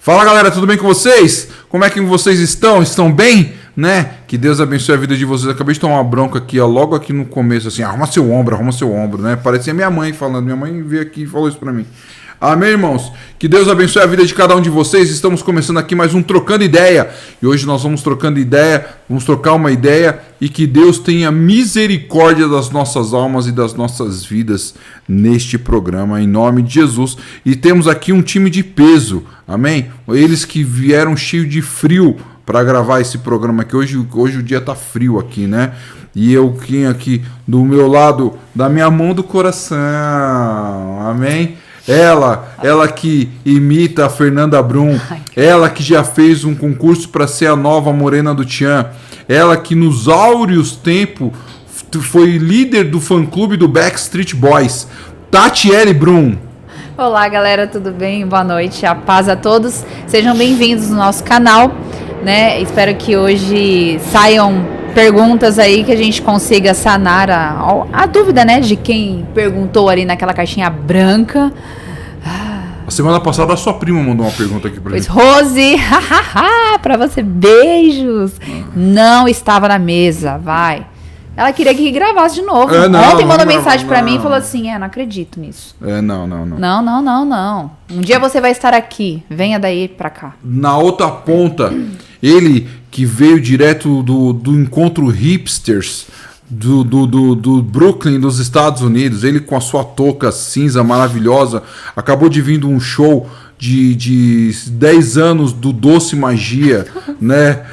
Fala galera, tudo bem com vocês? Como é que vocês estão? Estão bem? Né? Que Deus abençoe a vida de vocês. Acabei de tomar uma bronca aqui, ó, logo aqui no começo, assim, arruma seu ombro, né? Parecia minha mãe falando, minha mãe veio aqui e falou isso pra mim. Amém, irmãos? Que Deus abençoe a vida de cada um de vocês. Estamos começando aqui mais um Trocando Ideia. E hoje nós vamos trocando ideia, vamos trocar uma ideia e que Deus tenha misericórdia das nossas almas e das nossas vidas neste programa, em nome de Jesus. E temos aqui um time de peso, amém? Eles que vieram cheio de frio para gravar esse programa aqui. Hoje o dia tá frio aqui, né? E eu tenho aqui do meu lado, da minha mão do coração, amém? Ela que imita a Fernanda Brum, ela que já fez um concurso para ser a nova Morena do Tchan, ela que nos áureos tempos foi líder do fã-clube do Backstreet Boys, Tatiele Brum. Olá galera, tudo bem? Boa noite, a paz a todos, sejam bem-vindos no nosso canal, né? Espero que hoje saiam perguntas aí que a gente consiga sanar a dúvida, né, de quem perguntou ali naquela caixinha branca. A semana passada a sua prima mandou uma pergunta aqui pra gente. Rose, pra você, beijos. Não estava na mesa, vai. Ela queria que gravasse de novo. Ontem mandou mensagem pra mim e falou assim, não acredito nisso. Não. Não. Um dia você vai estar aqui, venha daí pra cá. Na outra ponta, ele que veio direto do encontro hipsters do Brooklyn, dos Estados Unidos, ele com a sua touca cinza maravilhosa, acabou de vir de um show de 10 anos do Doce Magia, né?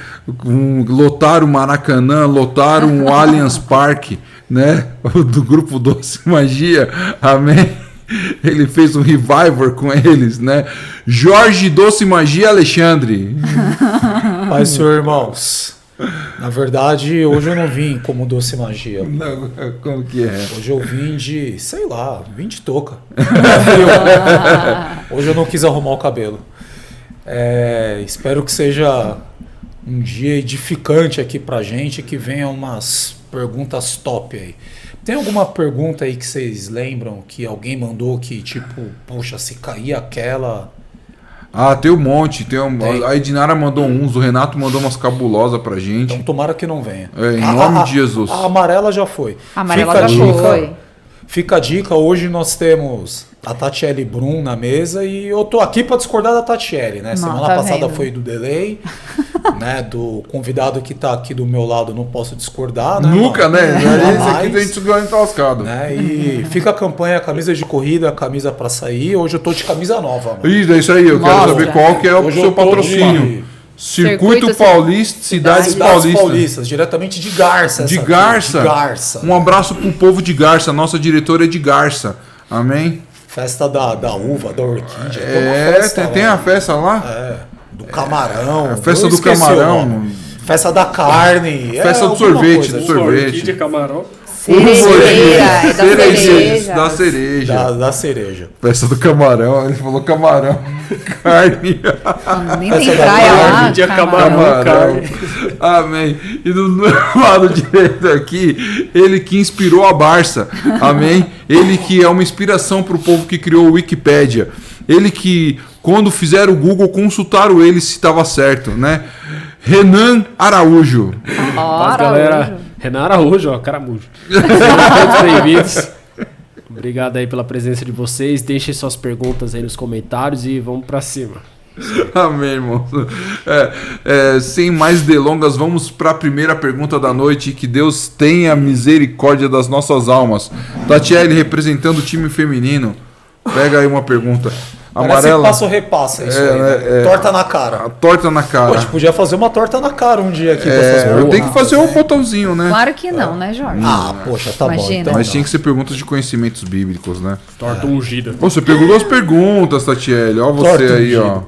Lotaram o Maracanã, lotaram o Allianz Parque, né? Do grupo Doce Magia, amém? Ele fez um revival com eles, né? Jorge Doce Magia Alexandre. Paz, senhor, irmãos. Na verdade, hoje eu não vim como Doce Magia. Não, como que é? Hoje eu vim de, sei lá, vim de touca. Hoje eu não quis arrumar o cabelo. Espero que seja um dia edificante aqui pra gente, que venham umas perguntas top aí. Tem alguma pergunta aí que vocês lembram que alguém mandou que tipo, poxa, se cair aquela... Ah, tem um monte. A Edinara mandou uns, o Renato mandou umas cabulosas pra gente. Então tomara que não venha. Em nome de Jesus. A amarela já foi. A amarela já foi. Fica a dica, hoje nós temos a Tatiele Brum na mesa e eu tô aqui para discordar da Tatiele, né? Semana passada foi do delay, né? Do convidado que tá aqui do meu lado, não posso discordar, né? Nunca, né? Esse aqui a gente ganha entascado. Né? E fica a campanha, camisa de corrida, camisa para sair. Hoje eu tô de camisa nova, mano. Isso, é isso aí. Eu quero saber qual que é o seu patrocínio. Circuito Paulista, Cidades Paulistas. Diretamente de Garça. De Garça. Um abraço pro povo de Garça. Nossa diretora é de Garça. Amém? Festa da uva, da orquídea. Tem a festa lá? Do camarão. A festa do camarão. Festa da carne. Festa do sorvete. Orquídea, camarão. Da cereja. Festa do camarão, ele falou camarão, carne. Nem tem praia lá. Camarão, carne. Amém. E do lado direito aqui, ele que inspirou a Barça. Amém. Ele que é uma inspiração para o povo que criou o Wikipédia. Ele que, quando fizeram o Google, consultaram ele se estava certo, né? Renan Araújo. Paz, galera. Renan Araújo, Caramujo. Sejam todos bem-vindos. Obrigado aí pela presença de vocês. Deixem suas perguntas aí nos comentários e vamos pra cima. Amém, irmão. Sem mais delongas, vamos para a primeira pergunta da noite. Que Deus tenha misericórdia das nossas almas. Tatiele, representando o time feminino, pega aí uma pergunta. Amarela. Passa ou repassa isso aí, né? Torta na cara. Torta na cara. Pô, a gente podia fazer uma torta na cara um dia aqui. Eu tenho que fazer um botãozinho, né? Claro que não, né, Jorge? Poxa, tá Imagina. bom. Então Mas tinha que ser perguntas de conhecimentos bíblicos, né? Torta ungida. Você pegou duas perguntas, Tatiele. Ó você Torta aí, ungida.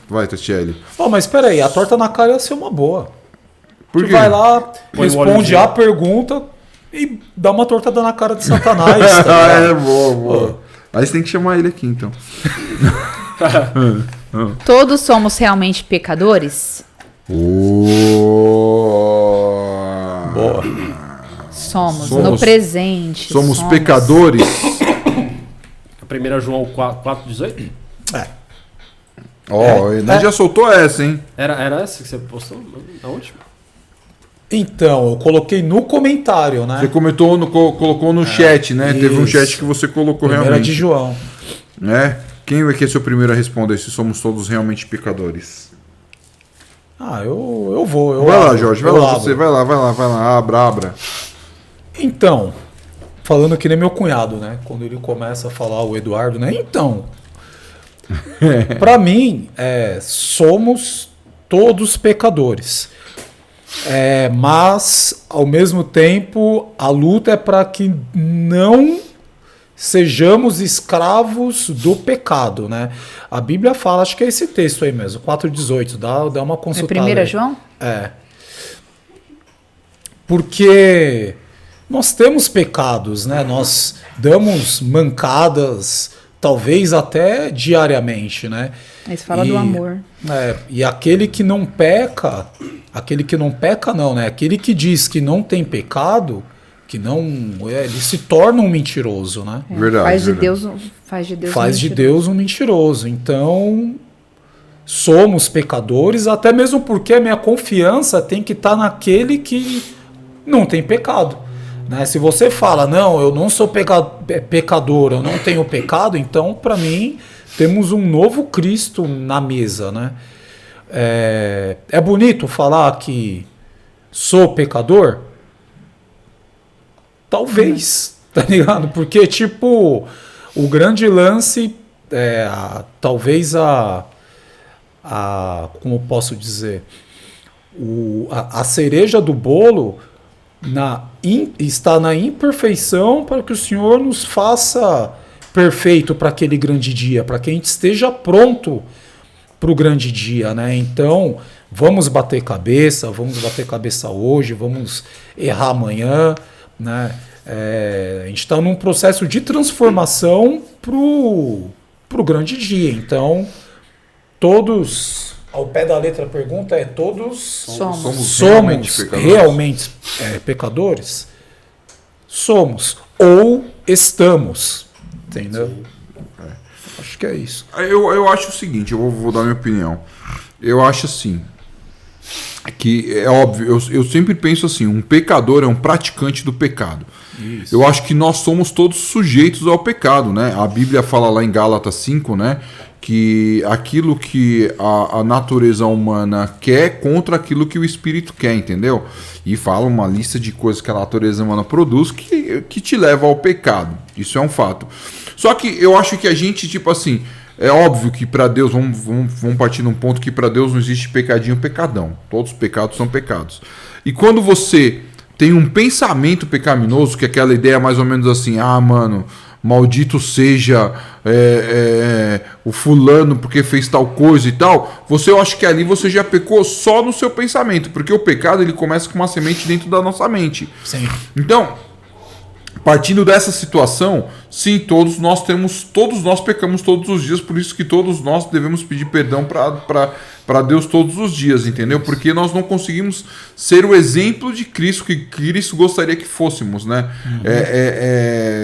Vai, Tatiele. Mas espera aí, a torta na cara ia ser uma boa. Por quê? Vai lá, Põe responde a pergunta e dá uma tortada na cara de Satanás. Tá boa. Aí você tem que chamar ele aqui, então. Todos somos realmente pecadores? Boa. Somos no presente. Somos pecadores. 1 João 4,18? Já soltou essa, hein? Era essa que você postou? A última? Então, eu coloquei no comentário, né? Você colocou no chat, né? Isso. Teve um chat que você colocou Primeira realmente. de João. Né? Quem vai ser o primeiro a responder se somos todos realmente pecadores? Eu vou. Vai lá, Jorge, vai lá, abro. você, vai lá, abra. Então, falando que nem meu cunhado, né? Quando ele começa a falar, o Eduardo, né? Então, para mim, somos todos pecadores. Mas, ao mesmo tempo, a luta é para que não sejamos escravos do pecado, né? A Bíblia fala, acho que é esse texto aí mesmo, 4,18, dá uma consultada. É 1 João? Porque nós temos pecados, né? Nós damos mancadas, talvez até diariamente, né? Isso fala do amor. E aquele que não peca não, né? Aquele que diz que não tem pecado, que não, ele se torna um mentiroso, né? Verdade. Faz de Deus um mentiroso. Então, somos pecadores, até mesmo porque a minha confiança tem que estar naquele que não tem pecado. Né? Se você fala, não, eu não sou pecador, eu não tenho pecado, então, para mim, temos um novo Cristo na mesa. Né? É bonito falar que sou pecador? Talvez, tá ligado? Porque, tipo, o grande lance, talvez como posso dizer, a cereja do bolo está na imperfeição para que o Senhor nos faça perfeito para aquele grande dia, para que a gente esteja pronto para o grande dia, né? Então, vamos bater cabeça hoje, vamos errar amanhã, né? A gente está num processo de transformação pro grande dia. Então, todos, ao pé da letra a pergunta é: todos somos realmente pecadores? Somos ou estamos, entendeu? Acho que é isso. Eu acho o seguinte, eu vou dar minha opinião. Eu acho assim, que é óbvio, eu sempre penso assim, um pecador é um praticante do pecado. Isso. Eu acho que nós somos todos sujeitos ao pecado, né? A Bíblia fala lá em Gálatas 5, né? Que aquilo que a natureza humana quer contra aquilo que o espírito quer, entendeu? E fala uma lista de coisas que a natureza humana produz que te leva ao pecado. Isso é um fato. Só que eu acho que a gente, tipo assim, é óbvio que para Deus, vamos partir num ponto que para Deus não existe pecadinho ou pecadão. Todos os pecados são pecados. E quando você tem um pensamento pecaminoso, que é aquela ideia mais ou menos assim, mano, maldito seja o fulano porque fez tal coisa e tal, eu acho que ali você já pecou só no seu pensamento, porque o pecado ele começa com uma semente dentro da nossa mente. Sim. Então, partindo dessa situação, sim, todos nós pecamos todos os dias, por isso que todos nós devemos pedir perdão para Deus todos os dias, entendeu? Porque nós não conseguimos ser o exemplo de Cristo que Cristo gostaria que fôssemos, né? Uhum.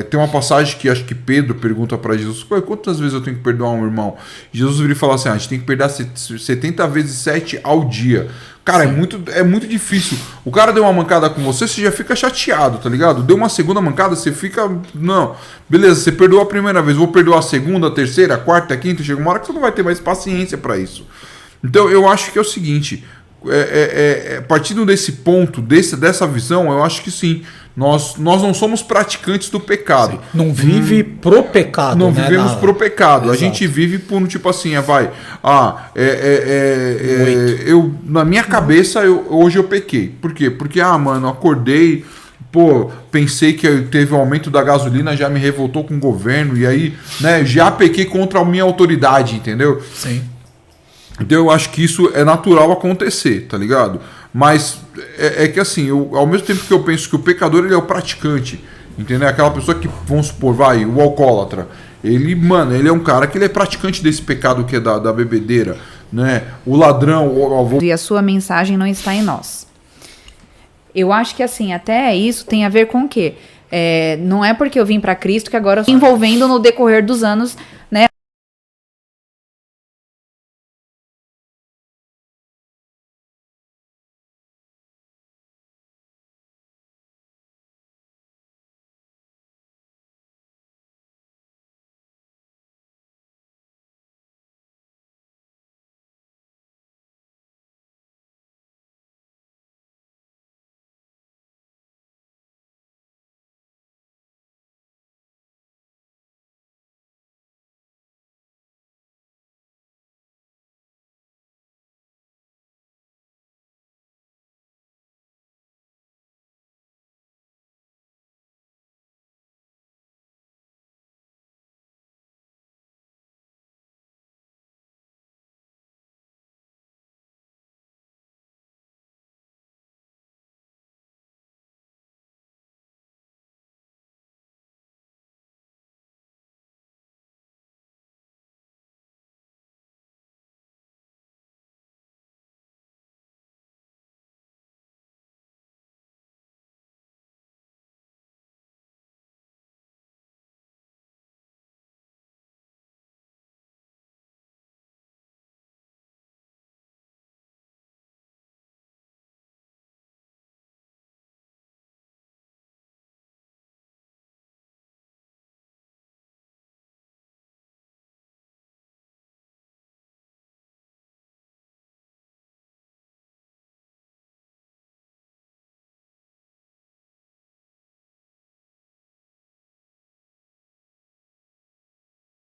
Tem uma passagem que acho que Pedro pergunta para Jesus: quantas vezes eu tenho que perdoar um irmão? Jesus vira e fala assim: a gente tem que perdoar 70 vezes 7 ao dia. Cara, é muito difícil. O cara deu uma mancada com você já fica chateado, tá ligado? Deu uma segunda mancada, você fica... Não, beleza, você perdoou a primeira vez, vou perdoar a segunda, a terceira, a quarta, a quinta, chega uma hora que você não vai ter mais paciência pra isso. Então, eu acho que é o seguinte, partindo desse ponto, dessa visão, eu acho que sim, nós não somos praticantes do pecado. Sim. Não vive pro pecado. Não vivemos pro pecado. Exato. A gente vive por, tipo assim, eu, na minha cabeça, hoje eu pequei. Por quê? Porque, mano, acordei, pensei que teve um aumento da gasolina, já me revoltou com o governo, e aí, né, já pequei contra a minha autoridade, entendeu? Sim. Então eu acho que isso é natural acontecer, tá ligado? Mas é que assim, ao mesmo tempo que eu penso que o pecador ele é o praticante, entendeu? Aquela pessoa que, vamos supor, o alcoólatra, ele é um cara que ele é praticante desse pecado que é da bebedeira, né? O ladrão... E a sua mensagem não está em nós. Eu acho que assim, até isso tem a ver com o quê? Não é porque eu vim para Cristo que agora eu estou envolvendo no decorrer dos anos, né?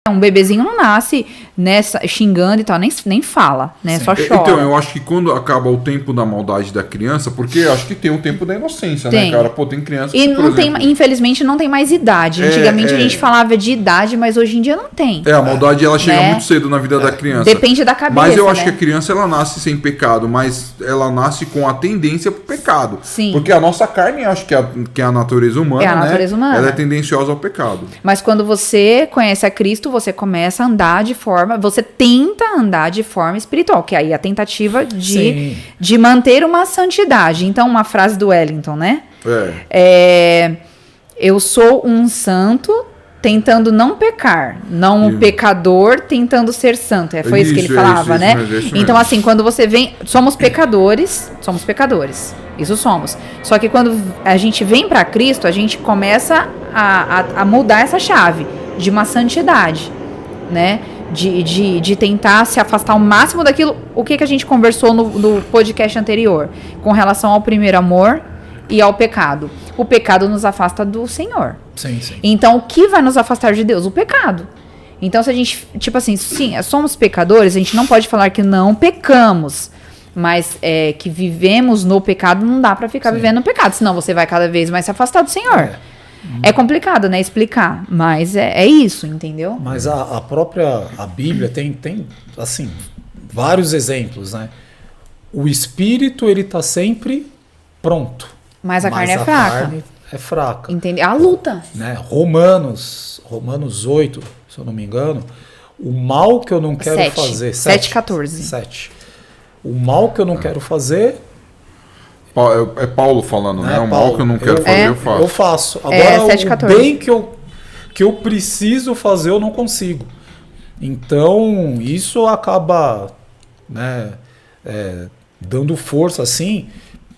Um bebezinho não nasce, né, xingando e tal, nem fala, né? Sim. Só chora. Então, eu acho que quando acaba o tempo da maldade da criança, porque eu acho que tem um tempo da inocência, né, cara? Pô, tem criança que, por exemplo... infelizmente, não tem mais idade. Antigamente a gente falava de idade, mas hoje em dia não tem. A maldade, ela chega muito cedo na vida da criança. Depende da cabeça, mas eu acho que a criança, ela nasce sem pecado, mas ela nasce com a tendência pro pecado. Sim. Porque a nossa carne, acho que é a natureza humana, a natureza humana. Ela é tendenciosa ao pecado. Mas quando você conhece a Cristo, você começa a andar de forma... Você tenta andar de forma espiritual, que aí é a tentativa de manter uma santidade. Então, uma frase do Wellington, né? Eu sou um santo tentando não pecar, não um pecador tentando ser santo. Foi isso que ele falava, né? Então, assim, quando você vem... Somos pecadores. Isso somos. Só que quando a gente vem para Cristo, a gente começa a mudar essa chave de uma santidade, né? De tentar se afastar ao máximo daquilo. O que a gente conversou no podcast anterior com relação ao primeiro amor e ao pecado. O pecado nos afasta do Senhor. Sim. Então, o que vai nos afastar de Deus? O pecado. Então, se a gente, tipo assim, sim, somos pecadores, a gente não pode falar que não pecamos, mas que vivemos no pecado, não dá pra ficar vivendo no pecado, senão você vai cada vez mais se afastar do Senhor. É complicado, né, explicar, mas é isso, entendeu? Mas a própria Bíblia tem, assim, vários exemplos, né? O espírito, ele tá sempre pronto. Mas a carne é fraca. Carne é fraca. Entendeu? A luta. Né? Romanos 8, se eu não me engano, o mal que eu não quero fazer... 7:14. 7. O mal que eu não quero fazer... É Paulo falando, né? O mal que eu não quero fazer, eu faço. Eu faço. Agora, 7:14. O bem que eu preciso fazer, eu não consigo. Então, isso acaba, né, dando força, assim...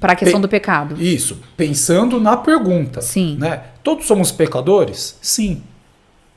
Para a questão do pecado. Isso. Pensando na pergunta. Sim. Né? Todos somos pecadores? Sim.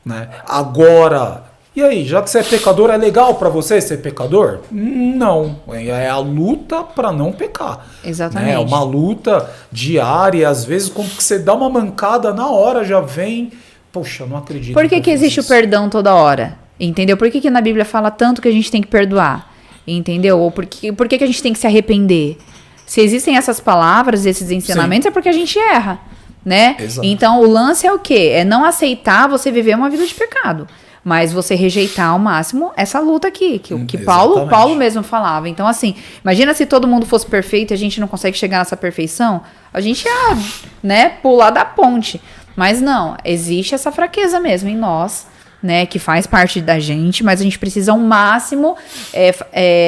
Né? Agora, e aí? Já que você é pecador, é legal para você ser pecador? Não. É a luta para não pecar. Exatamente. Né? É uma luta diária. E às vezes, quando você dá uma mancada, na hora já vem... Poxa, não acredito. Por que existe o perdão toda hora? Entendeu? Por que na Bíblia fala tanto que a gente tem que perdoar? Entendeu? Ou por que a gente tem que se arrepender? Se existem essas palavras, esses ensinamentos, é porque a gente erra, né? Exato. Então, o lance é o quê? É não aceitar você viver uma vida de pecado, mas você rejeitar ao máximo essa luta aqui, que Paulo mesmo falava. Então, assim, imagina se todo mundo fosse perfeito e a gente não consegue chegar nessa perfeição, a gente ia, né, pular da ponte. Mas não, existe essa fraqueza mesmo em nós, né, que faz parte da gente, mas a gente precisa ao máximo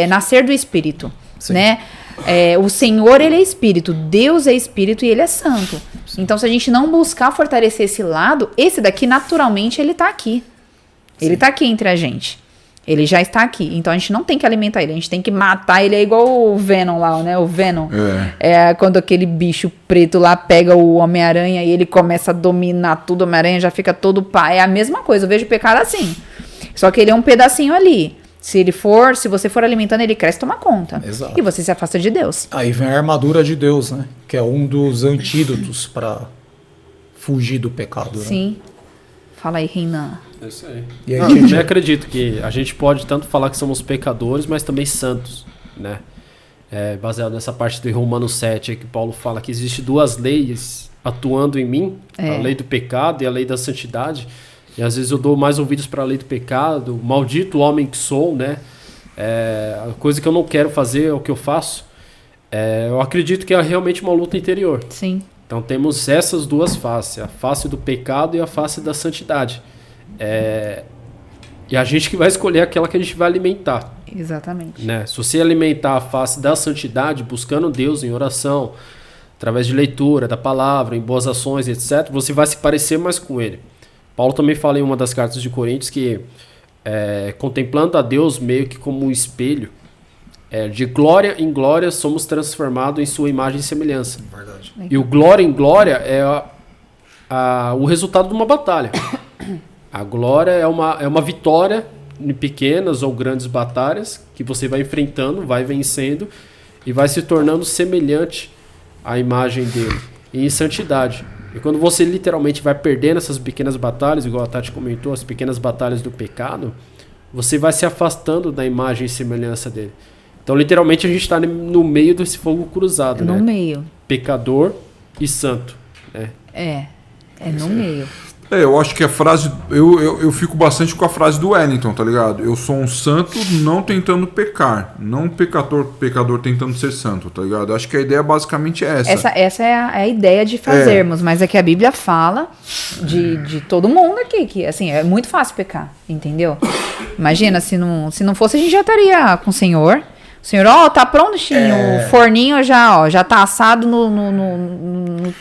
nascer do Espírito, né? O Senhor, ele é Espírito, Deus é Espírito e ele é Santo. Então, se a gente não buscar fortalecer esse lado, esse daqui, naturalmente, ele tá aqui. Sim. Ele tá aqui entre a gente. Ele já está aqui. Então, a gente não tem que alimentar ele. A gente tem que matar ele. É igual o Venom lá, né? O Venom. É quando aquele bicho preto lá pega o Homem-Aranha e ele começa a dominar tudo. O Homem-Aranha já fica todo pá. É a mesma coisa. Eu vejo o pecado assim. Só que ele é um pedacinho ali. Se você for alimentando, ele cresce e toma conta. Exato. E você se afasta de Deus. Aí vem a armadura de Deus, né? Que é um dos antídotos para fugir do pecado. Sim. Né? Fala aí, Reinan. É isso aí. E aí, eu também acredito que a gente pode tanto falar que somos pecadores, mas também santos, né? Baseado nessa parte de Romanos 7, que Paulo fala que existe 2 leis atuando em mim, a lei do pecado e a lei da santidade. E às vezes eu dou mais ouvidos para a lei do pecado, maldito homem que sou, né? A coisa que eu não quero fazer é o que eu faço. Eu acredito que é realmente uma luta interior. Sim. Então temos essas 2 faces, a face do pecado e a face da santidade. E a gente que vai escolher aquela que a gente vai alimentar. Exatamente. Né? Se você alimentar a face da santidade, buscando Deus em oração, através de leitura da palavra, em boas ações, etc., você vai se parecer mais com Ele. Paulo também fala em uma das cartas de Coríntios que, contemplando a Deus meio que como um espelho, de glória em glória somos transformados em sua imagem e semelhança. Verdade. E o glória em glória é o resultado de uma batalha. A glória é uma vitória em pequenas ou grandes batalhas que você vai enfrentando, vai vencendo e vai se tornando semelhante à imagem dele. E em santidade. E quando você literalmente vai perdendo essas pequenas batalhas, igual a Tati comentou, as pequenas batalhas do pecado, você vai se afastando da imagem e semelhança dele. Então, literalmente, a gente está no meio desse fogo cruzado, né? No meio. Pecador e santo. Né? É no meio. Eu acho que a frase... Eu fico bastante com a frase do Wellington, tá ligado? Eu sou um santo não tentando pecar. Não um pecador tentando ser santo, tá ligado? Eu acho que a ideia basicamente é essa. Essa é a ideia de fazermos. Mas é que a Bíblia fala de todo mundo aqui. Que, assim, é muito fácil pecar, entendeu? Imagina, se não fosse, a gente já estaria com o Senhor. O Senhor, tá pronto, o forninho já tá assado no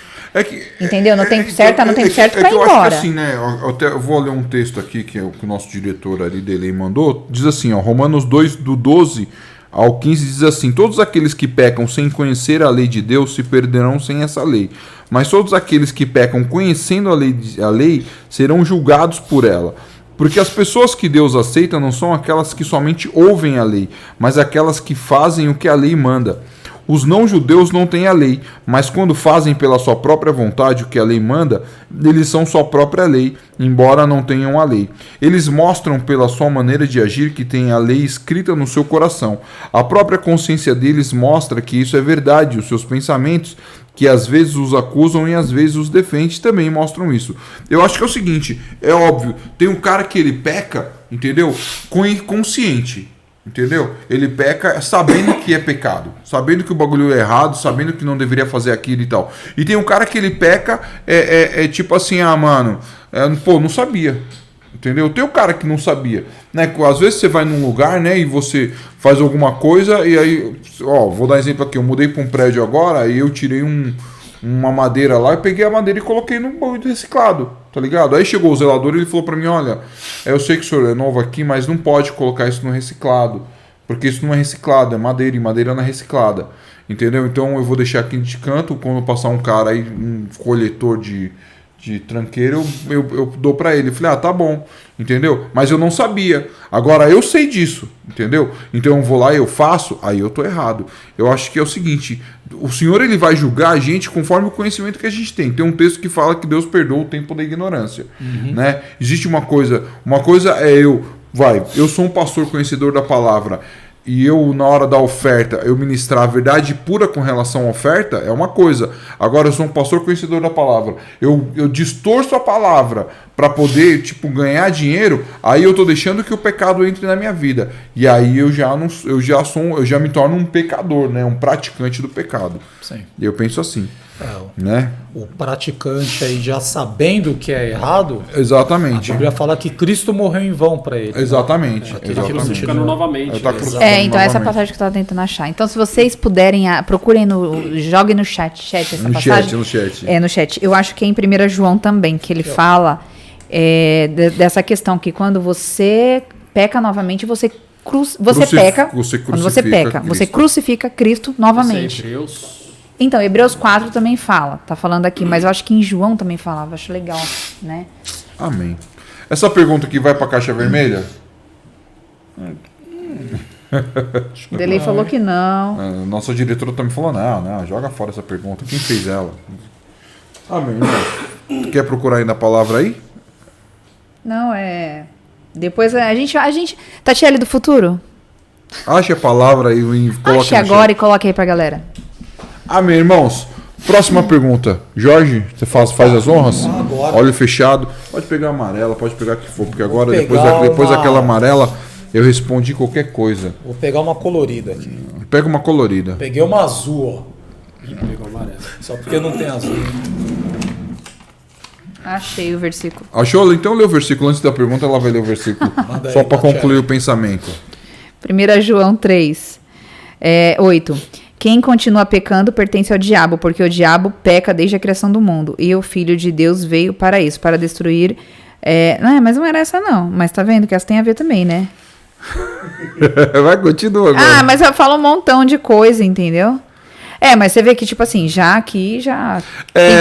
entendeu? No tempo certo, no tempo certo pra ir embora. Eu acho que assim, né? Eu vou ler um texto aqui que o nosso diretor ali dele mandou. Diz assim, ó, Romanos 2, do 12 ao 15, diz assim: todos aqueles que pecam sem conhecer a lei de Deus se perderão sem essa lei. Mas todos aqueles que pecam conhecendo a lei serão julgados por ela. Porque as pessoas que Deus aceita não são aquelas que somente ouvem a lei, mas aquelas que fazem o que a lei manda. Os não-judeus não têm a lei, mas quando fazem pela sua própria vontade o que a lei manda, eles são sua própria lei, embora não tenham a lei. Eles mostram pela sua maneira de agir que têm a lei escrita no seu coração. A própria consciência deles mostra que isso é verdade. Os seus pensamentos, que às vezes os acusam e às vezes os defendem, também mostram isso. Eu acho que é o seguinte, é óbvio, tem um cara que ele peca, entendeu? Consciente. Entendeu? Ele peca sabendo que é pecado, sabendo que o bagulho é errado, sabendo que não deveria fazer aquilo e tal. E tem um cara que ele peca, tipo assim, mano, não sabia. Entendeu? Tem um cara que não sabia, né? Às vezes você vai num lugar, né, e você faz alguma coisa e aí, vou dar um exemplo aqui, eu mudei para um prédio agora e eu tirei uma madeira lá, eu peguei a madeira e coloquei no bagulho de reciclado, tá ligado? Aí chegou o zelador e ele falou pra mim, olha, eu sei que o senhor é novo aqui, mas não pode colocar isso no reciclado, porque isso não é reciclado, é madeira, e madeira não é reciclada, entendeu? Então eu vou deixar aqui de canto, quando passar um cara aí, um coletor de tranqueiro, eu dou pra ele. Eu falei, tá bom, entendeu? Mas eu não sabia. Agora eu sei disso, entendeu? Então eu vou lá e eu faço, aí eu tô errado. Eu acho que é o seguinte, o Senhor ele vai julgar a gente conforme o conhecimento que a gente tem. Tem um texto que fala que Deus perdoa o tempo da ignorância, né? Existe uma coisa eu sou um pastor conhecedor da palavra, e eu, na hora da oferta, eu ministrar a verdade pura com relação à oferta, é uma coisa. Agora, eu sou um pastor conhecedor da palavra. Eu distorço a palavra para poder, ganhar dinheiro, aí eu tô deixando que o pecado entre na minha vida. E aí eu já me torno um pecador, né? Um praticante do pecado. Sim. E eu penso assim. né? O praticante aí já sabendo que é errado, Exatamente. a Bíblia fala que Cristo morreu em vão para ele. Exatamente. Aquele Tá Exatamente. crucificando novamente. Ele tá né? crucificando Então essa novamente. passagem que eu tava tentando achar. Então, se vocês puderem, procurem joguem no chat essa No passagem. chat. É, no chat. Eu acho que é em 1 João também, que ele fala dessa questão que quando você peca novamente, você peca. Você Quando você peca, você Cristo. crucifica Cristo novamente. Hebreus. Então, Hebreus 4 também fala, tá falando aqui, mas eu acho que em João também falava, acho legal, né? Amém. Essa pergunta aqui vai pra caixa vermelha? O Delei falou que não. A nossa diretora também falou, não, joga fora essa pergunta. Quem fez ela? Amém. Irmão. Tu quer procurar ainda a palavra aí? Não, depois a gente... Tatiele do futuro? Ache a palavra aí e coloque Ache no agora chat. e coloque aí pra galera. Amém, irmãos. Próxima pergunta. Jorge, você faz as honras? Agora. Olho fechado. Pode pegar a amarela, pode pegar o que for, porque agora, Vou depois pegar daquela amarela, eu respondi qualquer coisa. Vou pegar uma colorida aqui. Pega uma colorida. Peguei uma azul, ó. Pegou amarelo. Só porque não tem azul. Achei o versículo. Achou? Então lê o versículo. Antes da pergunta, ela vai ler o versículo. Manda aí, Só para Tatiana. concluir o pensamento. 1 João 3, 8. Quem continua pecando pertence ao diabo, porque o diabo peca desde a criação do mundo. E o Filho de Deus veio para isso, para destruir... mas não era essa não. Mas tá vendo que essa tem a ver também, né? Vai, continua agora. Mas eu falo um montão de coisa, entendeu? Mas você vê que, tipo assim, quem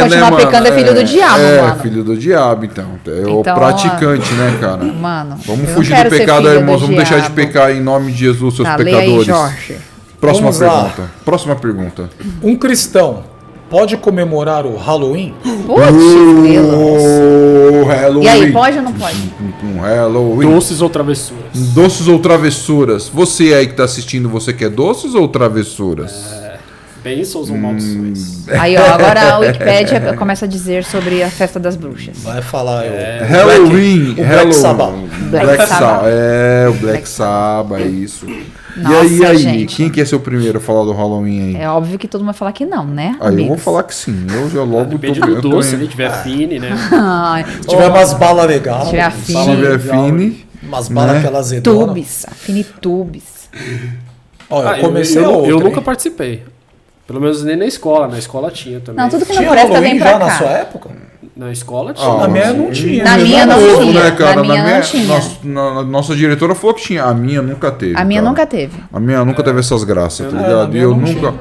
continua né, pecando é filho do diabo, mano. filho do diabo, então. É o Então, praticante, né, cara? Mano, Vamos eu não fugir quero do ser pecado filho aí, do irmãos. Vamos deixar de diabo. pecar em nome de Jesus, seus Lê aí, pecadores. Jorge. Próxima Vamos lá. pergunta. Próxima pergunta. Um cristão pode comemorar o Halloween? Putz, grilo. Halloween. E aí, pode ou não pode? Halloween. Doces ou travessuras? Doces ou travessuras? Você aí que tá assistindo, você quer doces ou travessuras? Bênçãos ou maldições? Aí, ó, agora a Wikipédia começa a dizer sobre a festa das bruxas. Vai falar Halloween. o Black Halloween. Sabbath. Black Sabbath. O Black Sabbath, é isso. Nossa, e aí, gente. quem quer ser o primeiro a falar do Halloween aí? É óbvio que todo mundo vai falar que não, né? Aí eu vou amigos? falar que sim. Eu já logo Depende tô do doce, se também. ele tiver fine, né? Ai, Se tiver umas balas legais, Se tiver Se Fini. tiver fine, umas balas né? aquelas azedonas. tubes, Finitubes. Ó, eu Ah, comecei eu outra, nunca hein? participei. Pelo menos nem na escola. Na escola tinha também. Não, tudo que não Tinha presta Halloween vem já pra na sua cá. época? Na escola tinha. Ah, Na minha não tinha. Na minha não novo, tinha. né, cara? Na minha não tinha. Nossa diretora falou que tinha. A minha nunca teve. A minha cara. nunca teve. A minha nunca teve essas graças, tá na ligado? E minha eu não nunca.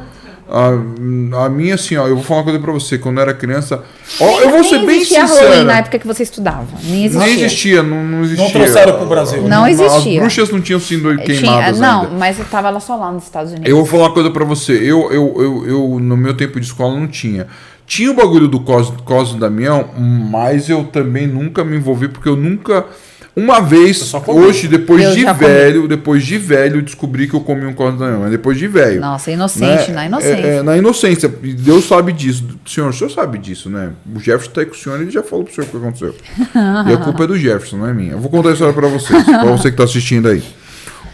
A minha, assim, ó, eu vou falar uma coisa pra você. Quando eu era criança. Ó, eu vou ser Nem bem existia Halloween na sincero. época que você estudava. Nem existia. Nem existia, não existia. Não trouxeram pro Brasil. Não existia. As bruxas não tinham sido Tinha, queimadas não, ainda. mas eu tava lá só lá nos Estados Unidos. Eu vou falar uma coisa pra você. Eu no meu tempo de escola, não tinha. Tinha o bagulho do Cosmo Damião, mas eu também nunca me envolvi, porque eu nunca... Uma vez, só comi. hoje, depois Eu de já comi. velho, descobri que eu comi um Cosmo Damião. Mas depois de velho. Nossa, inocente, né? na inocência. Na inocência. E Deus sabe disso. O senhor sabe disso, né? O Jefferson tá aí com o senhor, ele já falou pro senhor o que aconteceu. E a culpa é do Jefferson, não é minha. Eu vou contar a história pra vocês, pra você que tá assistindo aí.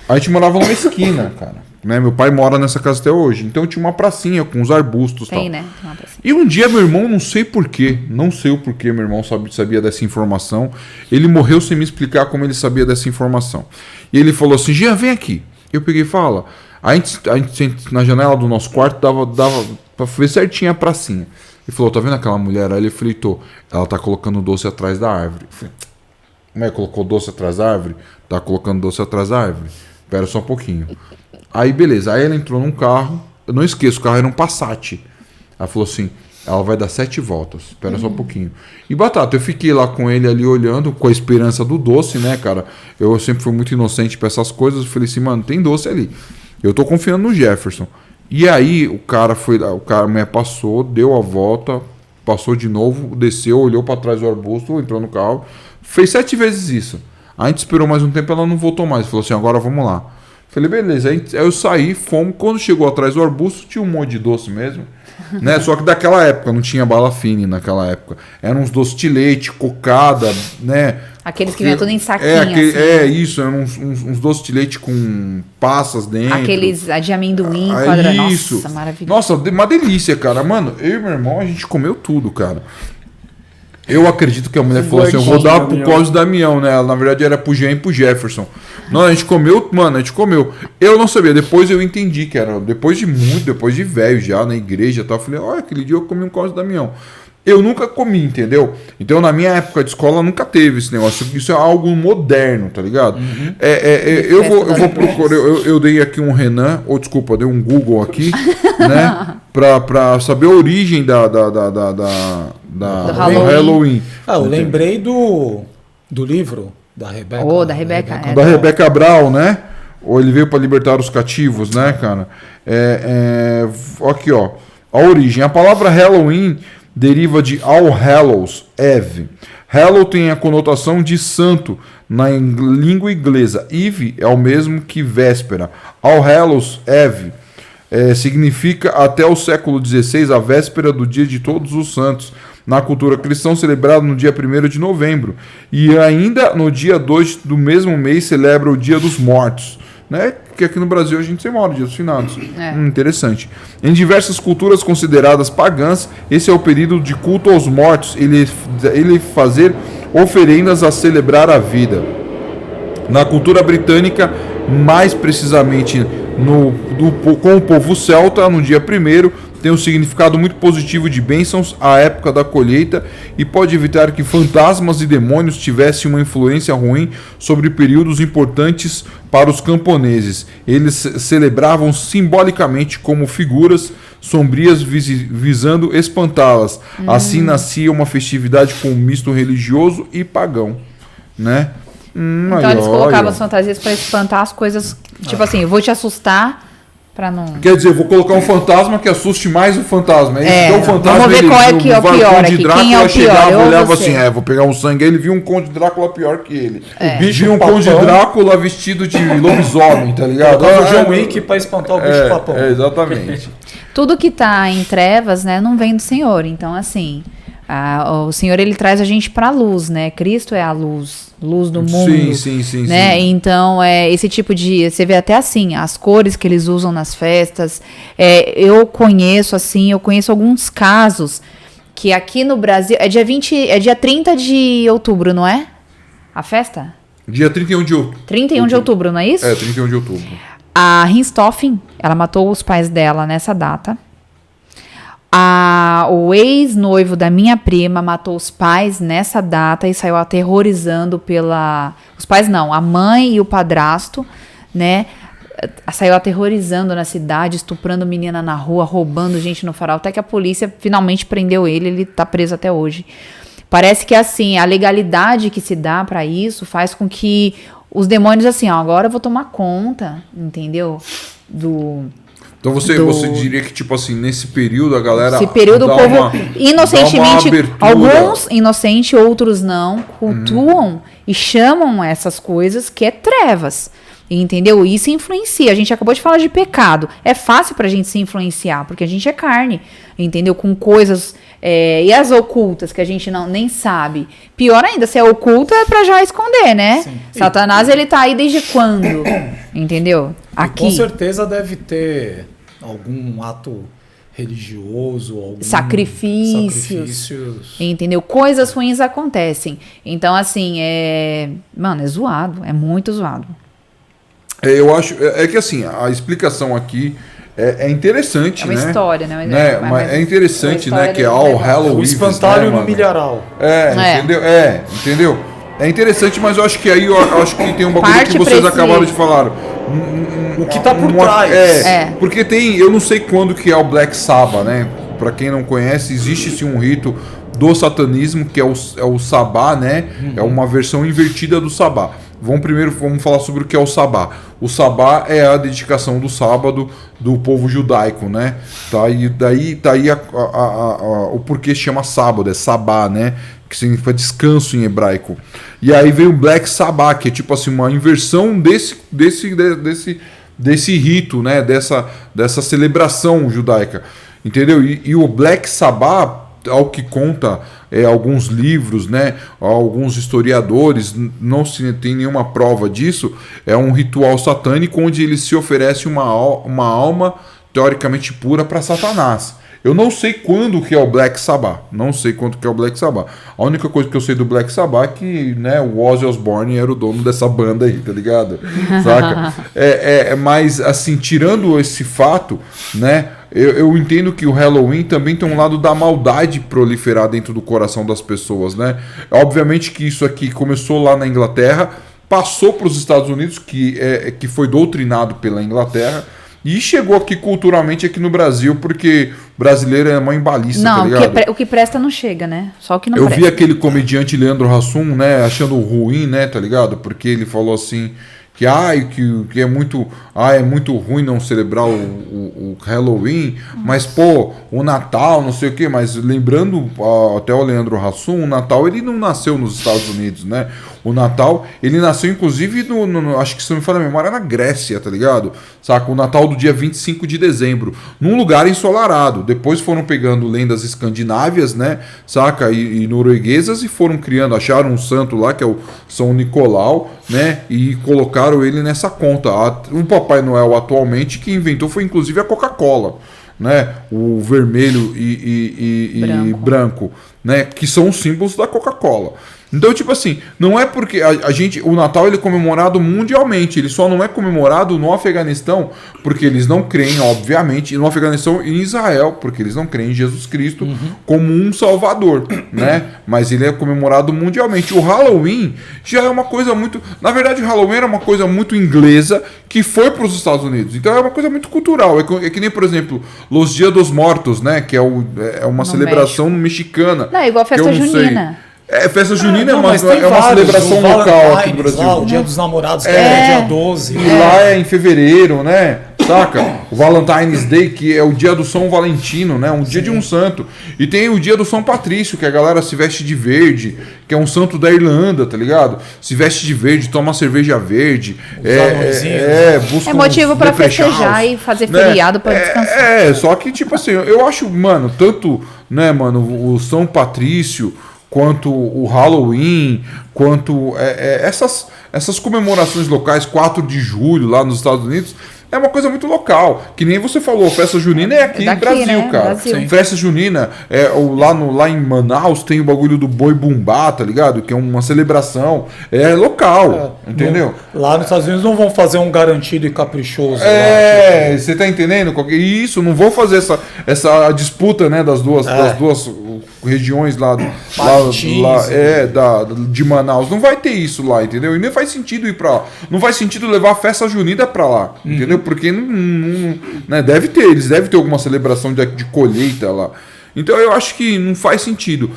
A gente morava numa esquina, cara. Né? Meu pai mora nessa casa até hoje. Então tinha uma pracinha com uns arbustos e tal. Tem, né? Tem uma pracinha. E um dia meu irmão, não sei porquê, não sei o porquê meu irmão sabia dessa informação. Ele morreu sem me explicar como ele sabia dessa informação. E ele falou assim, Jean, vem aqui. Eu peguei e fala. A gente na janela do nosso quarto dava pra ver certinho a pracinha. Ele falou, tá vendo aquela mulher? Aí ele fritou. Ela tá colocando doce atrás da árvore. Eu falei, como é que colocou doce atrás da árvore? Tá colocando doce atrás da árvore. Espera só um pouquinho. Aí beleza, aí ela entrou num carro. Eu não esqueço, o carro era um Passat. Ela falou assim, ela vai dar 7 voltas. Espera só um pouquinho. E batata, eu fiquei lá com ele ali olhando, com a esperança do doce, né, cara? Eu sempre fui muito inocente pra essas coisas. Eu falei assim, mano, tem doce ali. Eu tô confiando no Jefferson. E aí o cara me passou, deu a volta, passou de novo, desceu, olhou pra trás do arbusto, entrou no carro. Fez 7 vezes isso. A gente esperou mais um tempo, ela não voltou mais. Falou assim, agora vamos lá. Falei, beleza. Aí eu saí, fomos. Quando chegou atrás do arbusto, tinha um monte de doce mesmo. Né? Só que daquela época, não tinha bala fine naquela época. Eram uns doces de leite, cocada, né? Aqueles que vinham tudo em saquinho. Isso, eram uns doces de leite com passas dentro. Aqueles de amendoim, isso. Nossa, maravilhoso. Nossa, uma delícia, cara. Mano, eu e meu irmão, a gente comeu tudo, cara. Eu acredito que a mulher falou assim, eu vou dar pro Cosme Damião, né? Na verdade era pro Jean e pro Jefferson. Não, a gente comeu, mano, a gente comeu. Eu não sabia, depois eu entendi que era, depois de velho já, na igreja e tal, eu falei, olha, aquele dia eu comi um Cosme Damião. Eu nunca comi, entendeu? Então, na minha época de escola, nunca teve esse negócio. Isso é algo moderno, tá ligado? Uhum. Eu vou procurar. Eu dei aqui um Renan, ou desculpa, dei um Google aqui, né? Pra saber a origem do Halloween. Eu lembrei do livro da Rebeca. Da Rebeca. Da Rebeca Brown, né? Ou ele veio para libertar os cativos, né, cara? Aqui, ó. A origem. A palavra Halloween deriva de All Hallows, Eve. Hallow tem a conotação de santo na língua inglesa. Eve é o mesmo que véspera. All Hallows, Eve, significa até o século XVI a véspera do dia de Todos os Santos. Na cultura cristã, celebrado no dia 1º de novembro. E ainda no dia 2 do mesmo mês celebra o Dia dos Mortos. Né? Que aqui no Brasil a gente sempre mora, Dia dos Finados. Interessante. Em diversas culturas consideradas pagãs, esse é o período de culto aos mortos, ele fazer oferendas a celebrar a vida. Na cultura britânica, mais precisamente com o povo celta, no dia 1º, tem um significado muito positivo de bênçãos à época da colheita e pode evitar que fantasmas e demônios tivessem uma influência ruim sobre períodos importantes para os camponeses. Eles celebravam simbolicamente como figuras sombrias visando espantá-las. Assim nascia uma festividade com um misto religioso e pagão, né? Então eles colocavam as fantasias para espantar as coisas, tipo assim, eu vou te assustar pra não... Quer dizer, eu vou colocar um fantasma que assuste mais o fantasma. Então, fantasma, vamos ver qual é que é o pior aqui. Quem é o pior? Chegava, olhava assim, vou pegar um sangue. Aí ele viu um Conde Drácula pior que ele. O bicho viu um Conde Drácula vestido de lobisomem, tá ligado? O John Wick pra espantar o bicho papão. Exatamente. Tudo que tá em trevas, né, não vem do Senhor. Então, assim, o Senhor, ele traz a gente pra luz, né? Cristo é a luz do mundo. Sim. Né? Então, esse tipo de... Você vê até assim, as cores que eles usam nas festas. Eu conheço alguns casos que aqui no Brasil... É dia 30 de outubro, não é? A festa? Dia 31 de outubro. 31 de outubro, não é isso? 31 de outubro. A Richthofen, ela matou os pais dela nessa data. O ex-noivo da minha prima matou os pais nessa data e saiu aterrorizando os pais não, a mãe e o padrasto, né? Saiu aterrorizando na cidade, estuprando menina na rua, roubando gente no farol, até que a polícia finalmente prendeu ele tá preso até hoje. Parece que assim, a legalidade que se dá pra isso faz com que os demônios assim, agora eu vou tomar conta, entendeu? Então você diria que, tipo assim, nesse período a galera... Esse período o povo, inocentemente, alguns inocentes, outros não, cultuam e chamam essas coisas que é trevas. Entendeu? Isso influencia. A gente acabou de falar de pecado. É fácil pra gente se influenciar, porque a gente é carne, entendeu? Com coisas... e as ocultas, que a gente nem sabe. Pior ainda, se é oculta, é pra já esconder, né? Sim. Satanás, ele tá aí desde quando? Entendeu? Aqui. Com certeza deve ter algum ato religioso, algum sacrifícios. Entendeu? Coisas ruins acontecem. Então, assim, mano, é zoado. É muito zoado. Eu acho... É que, assim, a explicação aqui... É interessante, né? É uma história, né? Mas é interessante, né? Que é All Halloween. O espantalho no milharal. Entendeu? É interessante, mas eu acho que aí tem um bagulho que vocês acabaram de falar. O que tá por trás. Porque eu não sei quando que é o Black Sabbath, né? Pra quem não conhece, existe-se um rito do satanismo, que é o Sabá, né? É uma versão invertida do Sabá. Vamos falar sobre o que é o Sabá. O Sabá é a dedicação do sábado do povo judaico, né? Daí o porquê se chama sábado, é Sabá, né? Que significa descanso em hebraico. E aí veio o Black Sabbath, que é tipo assim, uma inversão desse rito, né? Dessa celebração judaica, entendeu? E o Black Sabbath, ao que conta alguns livros, né, alguns historiadores, não se tem nenhuma prova disso, é um ritual satânico onde ele se oferece uma alma teoricamente pura para Satanás. Eu não sei quando que é o Black Sabbath. Não sei quando que é o Black Sabbath. A única coisa que eu sei do Black Sabbath é que, né, o Ozzy Osbourne era o dono dessa banda aí, tá ligado? Saca? Mas, assim, tirando esse fato, né, eu entendo que o Halloween também tem um lado da maldade proliferar dentro do coração das pessoas, né? Obviamente que isso aqui começou lá na Inglaterra, passou para os Estados Unidos, que foi doutrinado pela Inglaterra, e chegou aqui culturalmente aqui no Brasil, porque brasileiro é mãe balista, não, tá ligado? O que presta não chega, né? Só o que não presta. Eu vi presta. aquele comediante Leandro Hassum, né, achando ruim, né, tá ligado? Porque ele falou assim que é muito ruim não celebrar o Halloween, mas pô, o Natal, não sei o que, mas lembrando até o Leandro Hassum, o Natal ele não nasceu nos Estados Unidos, né? O Natal, ele nasceu inclusive acho que se não me falha a memória, na Grécia, tá ligado? Saca? O Natal do dia 25 de dezembro, num lugar ensolarado. Depois foram pegando lendas escandinávias, né? Saca? E norueguesas, e foram criando, acharam um santo lá, que é o São Nicolau, né? E colocaram ele nessa conta. O Papai Noel atualmente, que inventou foi inclusive a Coca-Cola, né? O vermelho e branco, né? Que são os símbolos da Coca-Cola. Então, tipo assim, não é porque o Natal ele é comemorado mundialmente, ele só não é comemorado no Afeganistão, porque eles não creem, obviamente, no Afeganistão e em Israel, porque eles não creem em Jesus Cristo como um salvador, né? Mas ele é comemorado mundialmente. O Halloween já é uma coisa muito... Na verdade, o Halloween era uma coisa muito inglesa que foi para os Estados Unidos. Então é uma coisa muito cultural. É que nem, por exemplo, Los Dia dos Mortos, né? Que é uma celebração mexicana. Não, é igual a festa junina. Festa junina é uma celebração local aqui no Brasil. Lá, o Dia dos Namorados, que é dia 12. E lá é em fevereiro, né? Saca? O Valentine's Day, que é o dia do São Valentino, né? Um dia de um santo. E tem o dia do São Patrício, que a galera se veste de verde, que é um santo da Irlanda, tá ligado? Se veste de verde, toma cerveja verde. Busca motivo pra festejar e fazer feriado pra descansar. Só que, tipo assim, eu acho, mano, tanto, né, mano, o São Patrício, quanto o Halloween, quanto essas comemorações locais, 4 de julho lá nos Estados Unidos, é uma coisa muito local. Que nem você falou, festa junina é aqui no Brasil, né? Cara. Brasil. Festa junina, lá em Manaus tem o bagulho do boi bumbá, tá ligado? Que é uma celebração. É local, entendeu? Lá nos Estados Unidos não vão fazer um garantido e caprichoso. Você tá entendendo? Isso, não vou fazer essa disputa, né, das duas regiões lá de Manaus. Não vai ter isso lá, entendeu? E nem faz sentido ir pra lá. Não faz sentido levar a festa junina pra lá, entendeu? Porque né, eles devem ter alguma celebração de colheita lá. Então eu acho que não faz sentido.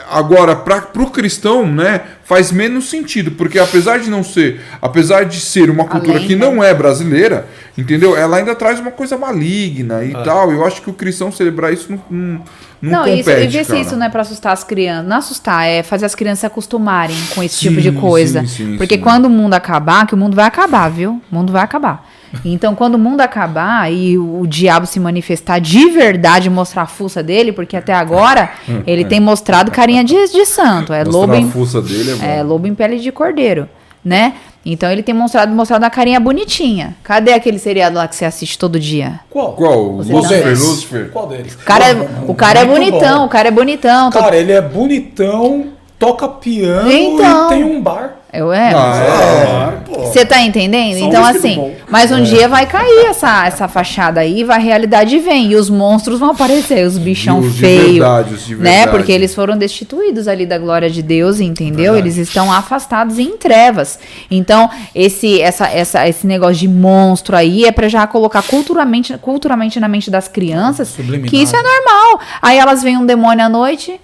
Agora, pro cristão, né, faz menos sentido, porque apesar de ser uma cultura que não é brasileira, entendeu? Ela ainda traz uma coisa maligna e tal. Eu acho que o cristão celebrar isso não compete, isso não é pra assustar as crianças. Não assustar, é fazer as crianças se acostumarem com esse tipo de coisa. Porque quando o mundo acabar, que o mundo vai acabar, viu? O mundo vai acabar. Então, quando o mundo acabar e o diabo se manifestar de verdade, mostrar a fuça dele, porque até agora ele tem mostrado carinha de santo. Lobo em pele de cordeiro, né? Então ele tem mostrado a carinha bonitinha. Cadê aquele seriado lá que você assiste todo dia? Qual? Lucifer. Qual deles? O cara é bonitão, Cara, ele é bonitão, toca piano e tem um bar. Você tá entendendo? Então, assim, mas um dia vai cair essa fachada aí, a realidade vem, e os monstros vão aparecer, os bichão feios, né? Porque eles foram destituídos ali da glória de Deus, entendeu? Eles estão afastados em trevas. Então, esse negócio de monstro aí é pra já colocar culturalmente na mente das crianças que isso é normal. Aí elas veem um demônio à noite...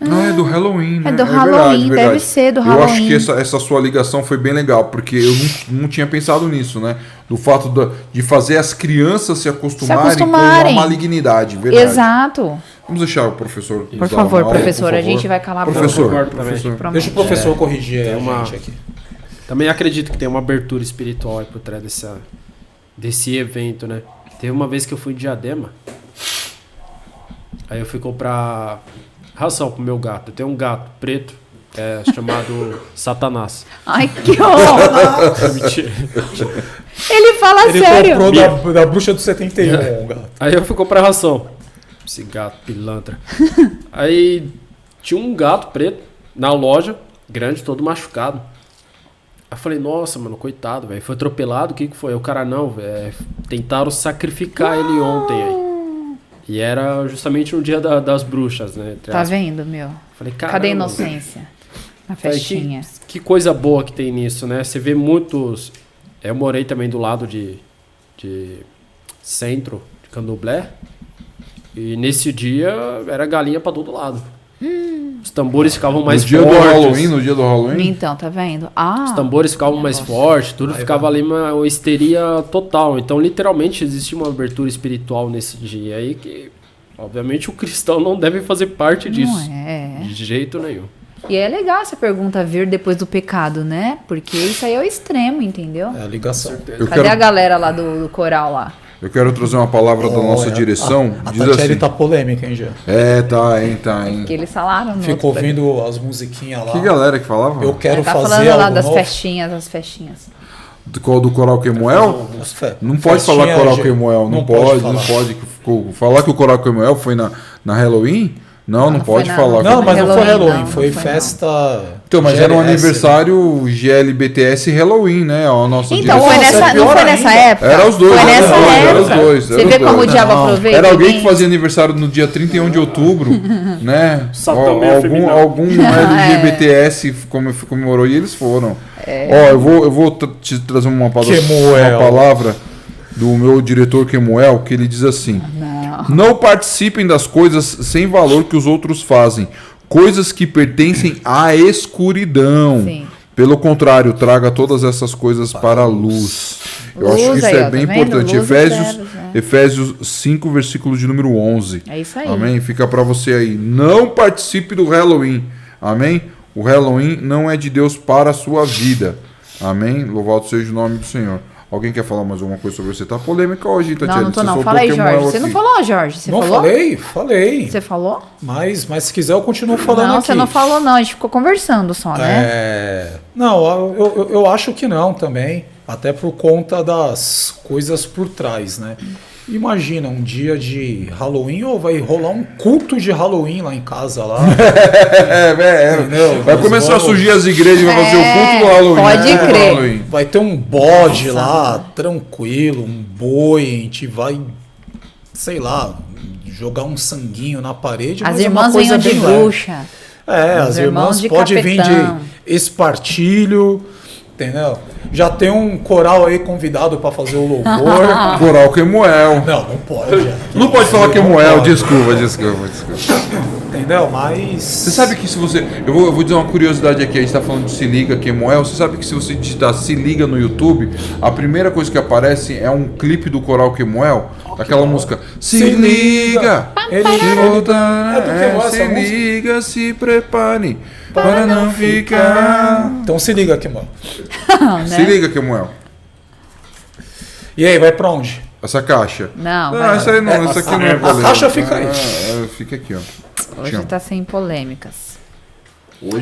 Não, é do Halloween, né? É do Halloween, verdade. Deve ser do Halloween. Eu acho que essa sua ligação foi bem legal, porque eu não tinha pensado nisso, né? Do fato de fazer as crianças se acostumarem com a malignidade, verdade. Exato. Vamos deixar o professor... Por favor, professor, a gente vai calar professor. Deixa o professor corrigir a gente aqui. Também acredito que tem uma abertura espiritual aí por trás desse evento, né? Teve uma vez que eu fui em Diadema. Aí eu fui comprar ração pro meu gato. Eu tenho um gato preto, chamado Satanás. Ai, que horror! Mentira. Ele fala sério. Ele comprou da bruxa do 71, gato. Aí eu fui comprar ração. Esse gato pilantra. Aí tinha um gato preto na loja, grande, todo machucado. Aí eu falei, nossa, mano, coitado, velho. Foi atropelado? O que foi? O cara, não, velho. Tentaram sacrificar ele ontem aí. E era justamente no dia das bruxas, né? Tá vendo, meu? Falei, caramba, cadê a inocência? A festinha. Que coisa boa que tem nisso, né? Você vê muitos... Eu morei também do lado de centro, de Candomblé. E nesse dia era galinha pra todo lado. Os tambores ficavam mais fortes. No dia do Halloween? Então, tá vendo? Os tambores ficavam mais fortes, tudo ficava ali uma histeria total. Então, literalmente, existia uma abertura espiritual nesse dia aí que, obviamente, o cristão não deve fazer parte disso. Não é. De jeito nenhum. E é legal essa pergunta vir depois do pecado, né? Porque isso aí é o extremo, entendeu? É a ligação. Cadê a galera lá do coral lá? Eu quero trazer uma palavra da nossa direção. A Diz Tatiele assim, tá polêmica, hein, Gê? Tá, hein. Que eles falaram no Ficou outro ouvindo as musiquinhas lá. Que galera que falava? Eu quero tá fazer falando lá algo das novo. festinhas, as festinhas. Do Coral Quemuel? Não pode Festinha, falar Coral Gê. Quemuel, não pode pode. Falar que o Coral Quemuel foi na Halloween? Não pode foi falar. Não, mas não foi Halloween, não, foi não foi, festa. Então, mas era um GLS. aniversário GLBTS Halloween, né? A nossa Então, direção. não foi nessa ainda. época? Era os dois, Foi era nessa os dois, época. era os dois, Você era vê os como o dois. diabo Não. aproveita? Era alguém que Ninguém- fazia aniversário no dia 31 de outubro, né? Satã meio afeminado. Algum LGBTS comemorou e eles foram. Ó, eu vou te trazer uma palavra do meu diretor Kemuel, que ele diz assim: não participem das coisas sem valor que os outros fazem, coisas que pertencem à escuridão. Sim. Pelo contrário, traga todas essas coisas para a luz. Eu Luz acho que isso aí, é ó, bem tá vendo? importante. Luz e trevas, né? Efésios 5, versículo de número 11. É isso aí. Amém? Fica para você aí. Não participe do Halloween. Amém? O Halloween não é de Deus para a sua vida. Amém? Louvado seja o nome do Senhor. Alguém quer falar mais alguma coisa sobre você? Tá polêmica hoje, Tatiana. Não tô Você não. soltou Fala aí, Kemuel Jorge. Você não aqui. falou, Jorge? Você Não falou? falei. Você falou? Mas se quiser eu continuo falando Não, aqui. você não falou não. A gente ficou conversando só, né? Não, eu acho que não também. Até por conta das coisas por trás, né? Imagina um dia de Halloween ou vai rolar um culto de Halloween lá em casa lá. Entendeu? Vai Nós começar a vamos- surgir as igrejas e vai fazer o culto do Halloween. pode né? crer. Halloween. Vai ter um bode lá, tranquilo, um boi, a gente vai, sei lá, jogar um sanguinho na parede. As mas é uma irmãs coisa vinham de bem leve. bruxa. As irmãos irmãs de podem vir capetão. de espartilho, entendeu? Já tem um coral aí convidado para fazer o louvor. Coral Kemuel. Não pode. Não pode falar Kemuel, desculpa. Entendeu? Mas. Você sabe que se você... Eu vou dizer uma curiosidade aqui. A gente tá falando de Se Liga Kemuel. Você sabe que se você digitar Se Liga no YouTube, a primeira coisa que aparece é um clipe do Coral Kemuel. Daquela música Se Liga! Ele Volta, É do Kemuel essa se música? liga, se prepare para não ficar... Então se liga aqui, mano. Se liga, Kemuel. E aí, vai pra onde? Essa caixa. Não, Não, vai. essa aí não, essa aqui não é a polêmica. caixa fica aí. Fica aqui, ó. Hoje Chama. tá sem polêmicas.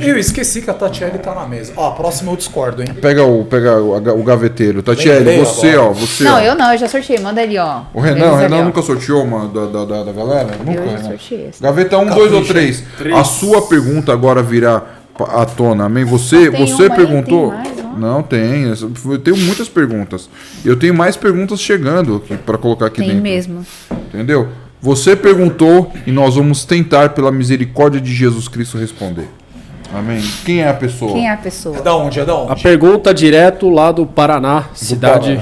Eu esqueci que a Tatiele tá na mesa. Ó, a próxima eu discordo, hein? Pega o gaveteiro. Tatiele, Lembrei você, agora. ó. Você, Não, ó. eu não, eu já sorteei. Manda ali, ó. O Renan, Eles ali, ó. nunca sorteou uma da galera? Nunca, já né? sorteei esse. Gaveta 1, 2 ou 3. A sua pergunta agora virá à tona, amém? Você Tem você uma aí, perguntou? tem mais, ó. Não, tem. Eu tenho muitas perguntas. Eu tenho mais perguntas chegando aqui para colocar aqui Tem dentro. mesmo. Entendeu? Você perguntou e nós vamos tentar, pela misericórdia de Jesus Cristo, responder. Amém? Quem é a pessoa? Quem é a pessoa? É da onde? A pergunta direto lá do Paraná, cidade...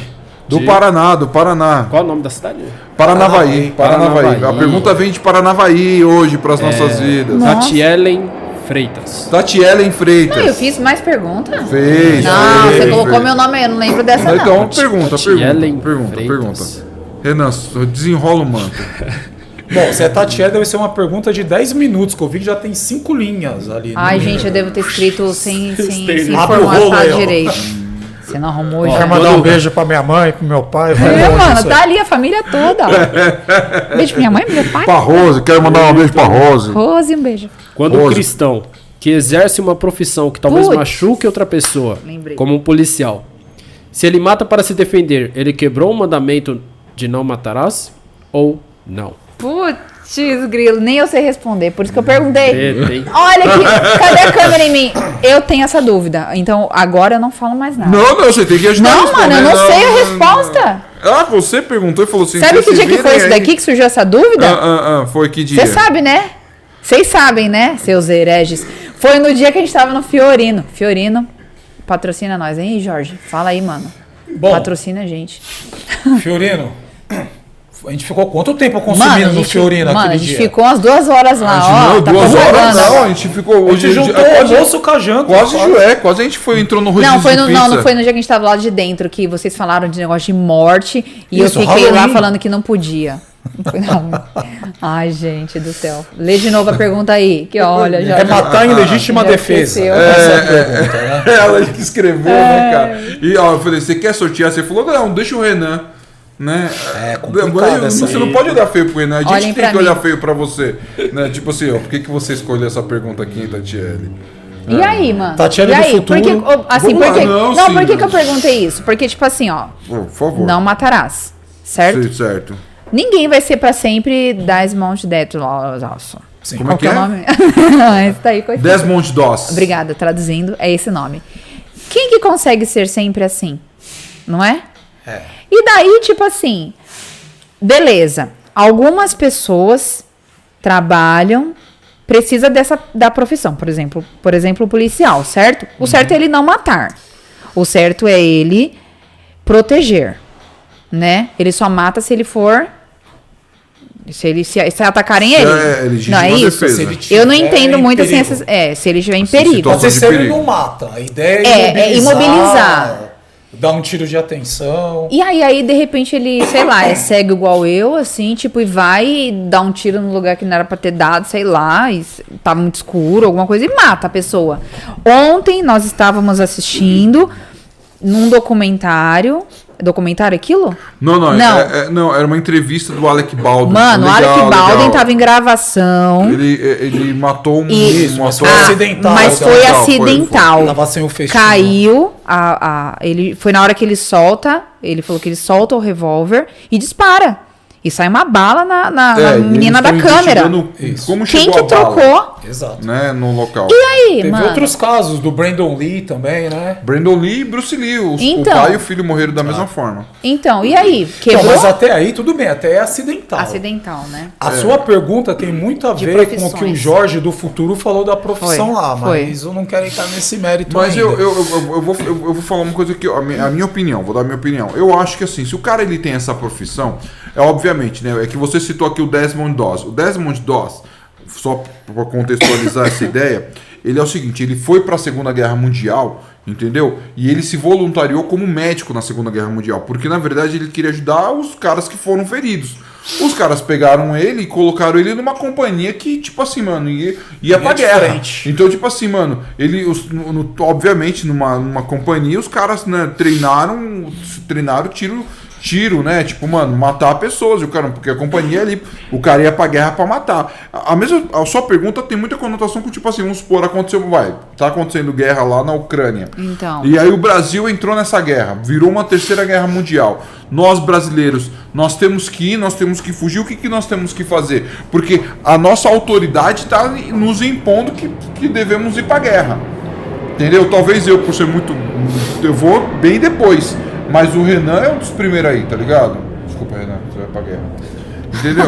Do de- Paraná. Qual é o nome da cidade? Paranavaí. Paranavaí. A pergunta vem de Paranavaí hoje para as nossas vidas. Nossa. Tatielen Freitas. Tatielen Freitas. Não, eu fiz mais pergunta? Fez. Não, fez, você colocou fez. meu nome aí, eu não lembro dessa Então, não. pergunta. Tatielen Pergunta. Freitas. Renan, desenrola o manto. Bom, se é Tatiele, deve ser uma pergunta de 10 minutos, que eu vi que já tem 5 linhas ali. Ai, gente, eu devo ter escrito sem Abre o rolo formatar aí, ó. direito. Você não arrumou já. Quero mandar um beijo pra minha mãe, pro meu pai. Mano, tá ali a família toda. Beijo pra minha mãe, pro meu pai. Pra Rose, quero mandar um beijo pra Rose. Rose, um beijo. Quando um Rose. cristão que exerce uma profissão que talvez Putz. machuque outra pessoa, Lembrei. como um policial, se ele mata para se defender, ele quebrou o mandamento de não matarás ou não? Putz, grilo, nem eu sei responder, por isso que eu perguntei. Tem. Olha aqui, cadê a câmera em mim? Eu tenho essa dúvida, então agora eu não falo mais nada. Não, você tem que ajudar a Não, responder. mano, eu não sei a resposta. Ah, você perguntou e falou assim... Sabe que vocês dia que foi virem isso aí. daqui que surgiu essa dúvida? Foi que dia? Você sabe, né? Vocês sabem, né, seus hereges? Foi no dia que a gente tava no Fiorino. Fiorino, patrocina nós, hein, Jorge? Fala aí, mano. Bom, Patrocina a gente. Fiorino, a gente ficou quanto tempo consumindo no Fiorino mano, aquele a gente dia? ficou umas 2 horas lá, A gente ó. não, Tá 2 horas propaganda. não, a gente ficou... A gente juntou o almoço com a janta. Quase a gente entrou no rodízio Não, foi de no, pizza. não foi no dia que a gente tava lá de dentro, que vocês falaram de negócio de morte e Isso, eu fiquei lá Halloween. falando que não podia. Não foi nada. Ai, gente do céu. Lê de novo a pergunta aí, que olha, já... É matar em legítima Já defesa. esqueceu. Essa é a pergunta, né? Ela que escreveu, né, cara? E ó, eu falei, você quer sortear? Você falou, não, deixa o Renan. Né? É complicado essa Você aí. não pode olhar feio pro Renan. A gente Olhem tem pra que olhar mim. feio pra você. Né? Tipo assim, ó, por que você escolheu essa pergunta aqui, hein, Tatiele? E aí, mano? Tatiele e do aí? futuro. Porque, assim, Vamos lá, por que, não, não, sim, por que não. que eu perguntei isso? Porque, tipo assim, ó, Por favor. não matarás, certo? Sim, certo. Ninguém vai ser pra sempre Desmond Death. Sim. Como Qual é que é o é? nome? Esse tá aí, coitado. Desmond Doss. Obrigada, traduzindo, é esse nome. Quem que consegue ser sempre assim? Não é? É. E daí, tipo assim, beleza. Algumas pessoas trabalham, precisa da profissão, por exemplo, o policial, certo? O certo é ele não matar. O certo é ele proteger, né? Ele só mata se ele for se atacarem ele. É legítima não é isso? defesa. Se ele Eu não tiver entendo em muito assim perigo. se ele estiver em Assim, perigo. situação Pode ser se ele perigo. não mata. A ideia É imobilizar. Dar um tiro de atenção. E aí, de repente, ele, sei lá, é cego igual eu, assim, tipo, e vai dar um tiro num lugar que não era pra ter dado, sei lá, e tá muito escuro, alguma coisa, e mata a pessoa. Ontem nós estávamos assistindo num documentário. Documentário aquilo? Não. Não. Não, era uma entrevista do Alec Baldwin. Mano, o Legal, Alec Baldwin legal. tava em gravação. Ele matou um... Isso, mas matou- foi acidental. Mas foi Acidental, acidental. Tava sem o festival. Caiu, ele foi na hora que ele solta, ele falou que ele solta o revólver e dispara. E sai uma bala na É, e menina eles da estão câmera. investigando Isso. Como Quem chegou que a bala, trocou? Exato. né, no local. E aí, Teve mano? outros casos, do Brandon Lee também, né? Brandon Lee e Bruce Lee. O Então. pai e o filho morreram da mesma forma. Então, e aí? Então, Quebrou? mas até aí, tudo bem, até é acidental. Acidental, né? A sua pergunta tem muito a De ver com o que o profissões. Jorge do futuro falou da profissão Foi, lá, foi. mas eu não quero entrar nesse mérito Mas ainda. eu vou falar uma coisa aqui, ó, a minha opinião, vou dar a minha opinião. Eu acho que assim, se o cara ele tem essa profissão, obviamente, né? É que você citou aqui o Desmond Doss. O Desmond Doss, só para contextualizar essa ideia, ele é o seguinte, ele foi para a Segunda Guerra Mundial, entendeu? E ele se voluntariou como médico na Segunda Guerra Mundial, porque na verdade ele queria ajudar os caras que foram feridos. Os caras pegaram ele e colocaram ele numa companhia que, tipo assim, mano, ia pra de guerra. frente. Então, tipo assim, mano, obviamente, numa companhia, os caras, né, treinaram tiro, né? Tipo, mano, matar pessoas, o cara, porque a companhia ali, o cara ia pra guerra pra matar. A sua pergunta tem muita conotação com, tipo assim, vamos supor, tá acontecendo guerra lá na Ucrânia. Então. E aí o Brasil entrou nessa guerra, virou uma terceira guerra mundial. Nós, brasileiros, nós temos que ir, nós temos que fugir, o que nós temos que fazer? Porque a nossa autoridade está nos impondo que devemos ir pra guerra. Entendeu? Talvez eu, por ser muito... Eu vou bem depois. Mas o Renan é um dos primeiros aí, tá ligado? Desculpa, Renan, você vai pra guerra. Entendeu?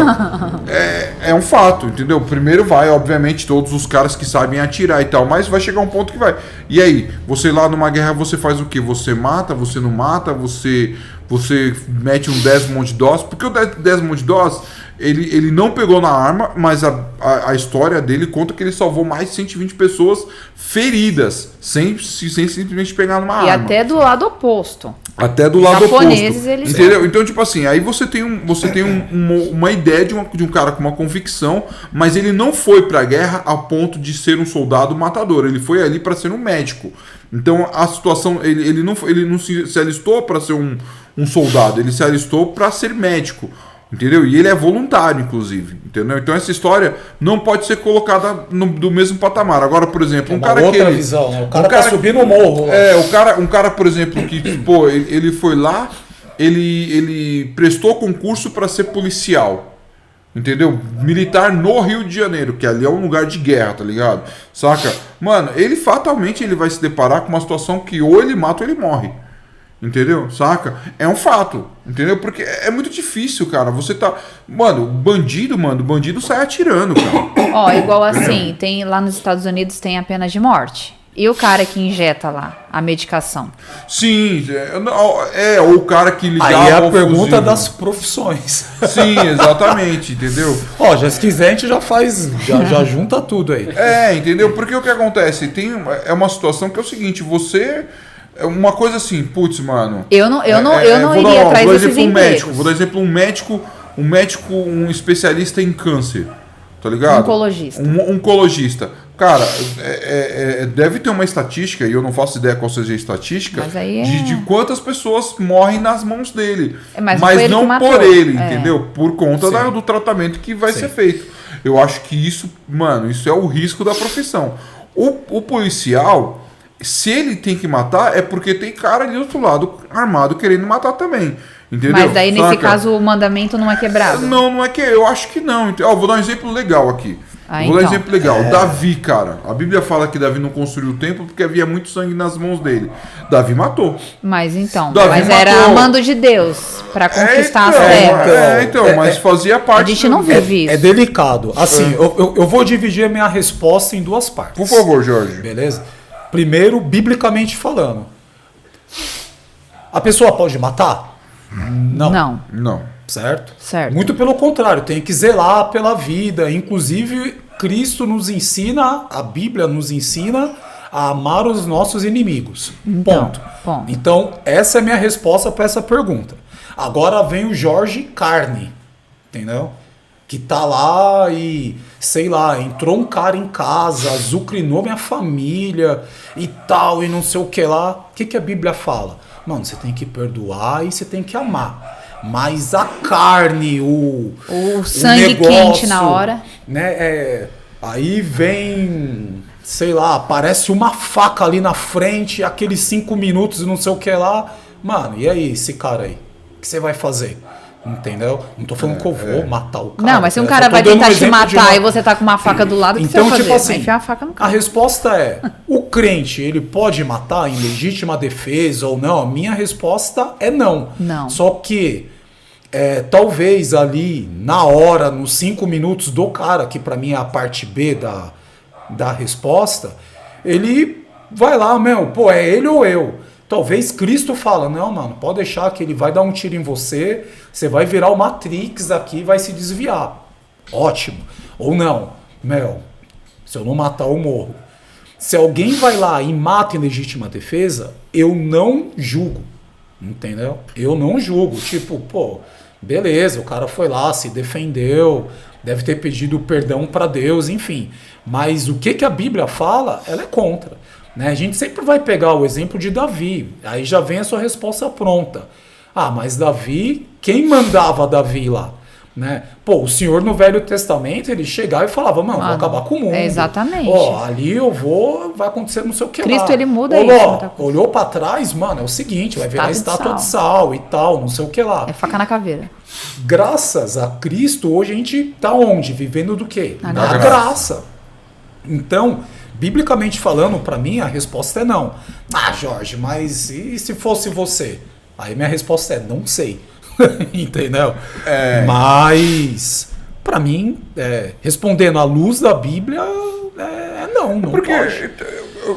É um fato, entendeu? Primeiro vai, obviamente, todos os caras que sabem atirar e tal, mas vai chegar um ponto que vai. E aí, você lá numa guerra, você faz o quê? Você mata, você não mata, você mete um Desmond Doss, porque o Desmond Doss, ele não pegou na arma, mas a história dele conta que ele salvou mais de 120 pessoas feridas, sem simplesmente pegar numa arma. E até do lado oposto. Até do lado japoneses, oposto. Eles entendeu? Então, tipo assim, aí você tem uma ideia de um cara com uma convicção, mas ele não foi pra guerra a ponto de ser um soldado matador. Ele foi ali para ser um médico. Então, a situação, ele não se alistou para ser um soldado, ele se alistou para ser médico. Entendeu? E ele é voluntário, inclusive. Entendeu? Então essa história não pode ser colocada do mesmo patamar. Agora, por exemplo, um cara outra que visão, né? O cara tá subindo o morro. Um cara, por exemplo, que pô, ele foi lá, ele prestou concurso para ser policial. Entendeu? Militar no Rio de Janeiro, que ali é um lugar de guerra, tá ligado? Saca? Mano, ele fatalmente ele vai se deparar com uma situação que ou ele mata ou ele morre. Entendeu? Saca? É um fato. Entendeu? Porque é muito difícil, cara. Você tá... bandido sai atirando, cara. Ó, igual assim, tem lá nos Estados Unidos tem a pena de morte. E o cara que injeta lá a medicação? Sim, ou o cara que ligava aí é a ao pergunta fuzil. Das profissões. Sim, exatamente, entendeu? Ó, se quiser a gente já faz, já junta tudo aí. Entendeu? Porque o que acontece? É uma situação que é o seguinte, você... Uma coisa assim, putz, mano... Eu não iria atrás desses empregos. Vou dar exemplo, um médico, um especialista em câncer, tá ligado? Oncologista. Um oncologista. Cara, deve ter uma estatística, e eu não faço ideia qual seja a estatística, de quantas pessoas morrem nas mãos dele. Mas não por ele, entendeu? Por conta do tratamento que vai ser feito. Eu acho que isso é o risco da profissão. O policial... Se ele tem que matar, é porque tem cara ali do outro lado armado querendo matar também. Entendeu? Mas daí, nesse caso, o mandamento não é quebrado? Não é que... Eu acho que não. Vou dar um exemplo legal aqui. Vou dar um exemplo legal. Davi, cara. A Bíblia fala que Davi não construiu o templo porque havia muito sangue nas mãos dele. Davi matou. Mas então... Davi matou. Era mando de Deus para conquistar as terras. Mas fazia parte... A gente não vive isso. É delicado. Assim, eu vou dividir a minha resposta em duas partes. Por favor, Jorge. Beleza? Primeiro, biblicamente falando. A pessoa pode matar? Não. Certo? Certo. Muito pelo contrário, tem que zelar pela vida. Inclusive, Cristo nos ensina, a Bíblia nos ensina a amar os nossos inimigos. Ponto. Então, essa é a minha resposta para essa pergunta. Agora vem o Jorge Carne, entendeu? Que tá lá e, sei lá, entrou um cara em casa, azucrinou minha família e tal, e não sei o que lá. O que a Bíblia fala? Mano, você tem que perdoar e você tem que amar. Mas a carne, o sangue negócio, quente na hora. Né, aí vem, sei lá, aparece uma faca ali na frente, aqueles 5 minutos e não sei o que lá. Mano, e aí, esse cara aí? O que você vai fazer? Entendeu? Não tô falando que eu vou matar o cara. Não, mas se um cara vai tentar te matar e você tá com uma faca do lado, o que você vai fazer? Tipo assim, vai enfiar a faca no cara. A resposta é, o crente, ele pode matar em legítima defesa ou não? A minha resposta é não. Não. Só que, talvez ali, na hora, nos 5 minutos do cara, que pra mim é a parte B da resposta, ele vai lá, é ele ou eu? Talvez Cristo fala, não, mano, pode deixar que ele vai dar um tiro em você, você vai virar o Matrix aqui e vai se desviar. Ótimo. Ou não, se eu não matar, eu morro. Se alguém vai lá e mata em legítima defesa, eu não julgo, entendeu? Eu não julgo. Tipo, beleza, o cara foi lá, se defendeu, deve ter pedido perdão para Deus, enfim. Mas o que a Bíblia fala, ela é contra. Né? A gente sempre vai pegar o exemplo de Davi. Aí já vem a sua resposta pronta. Mas Davi, quem mandava Davi lá? Né? O Senhor no Velho Testamento, ele chegava e falava, vou acabar com o mundo. Exatamente. Ali vai acontecer não sei o que Cristo, lá. ele muda isso. Olhou pra trás, mano, é o seguinte, vai virar estátua de sal e tal, não sei o que lá. É faca na caveira. Graças a Cristo, hoje a gente tá onde? Vivendo do quê? Na graça. Então, biblicamente falando, pra mim, a resposta é não. Jorge, mas e se fosse você? Aí minha resposta é, não sei. Entendeu? Mas, pra mim, respondendo à luz da Bíblia, não porque pode.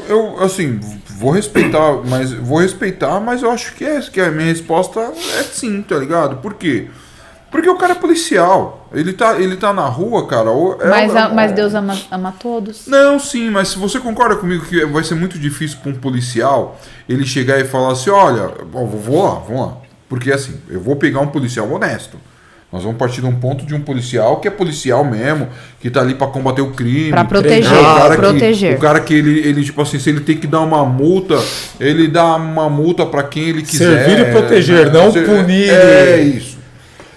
Eu, assim, vou respeitar, mas eu acho que a minha resposta é sim, tá ligado? Por quê? Porque o cara é policial. Ele tá na rua, cara. Mas Deus ama todos. Não, sim, mas se você concorda comigo que vai ser muito difícil para um policial ele chegar e falar assim, olha, vamos lá. Porque assim, eu vou pegar um policial honesto. Nós vamos partir de um ponto de um policial que é policial mesmo, que tá ali para combater o crime. Para proteger, o cara que ele, tipo assim, se ele tem que dar uma multa, ele dá uma multa para quem ele quiser. Servir e proteger, não punir. É isso.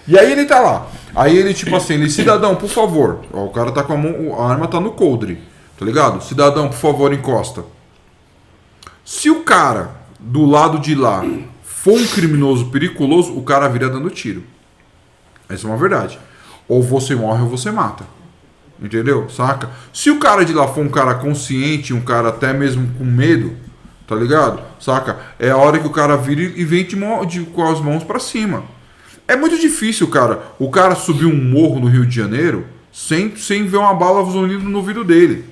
E aí ele tá lá. Aí ele, tipo assim, ele, cidadão, por favor. Ó, o cara tá com a arma tá no coldre. Tá ligado? Cidadão, por favor, encosta. Se o cara do lado de lá for um criminoso periculoso, o cara vira dando tiro. Essa é uma verdade. Ou você morre ou você mata. Entendeu? Saca? Se o cara de lá for um cara consciente, um cara até mesmo com medo, tá ligado? Saca? É a hora que o cara vira e vem com as mãos pra cima. É muito difícil, cara, o cara subir um morro no Rio de Janeiro sem ver uma bala zunindo no ouvido dele.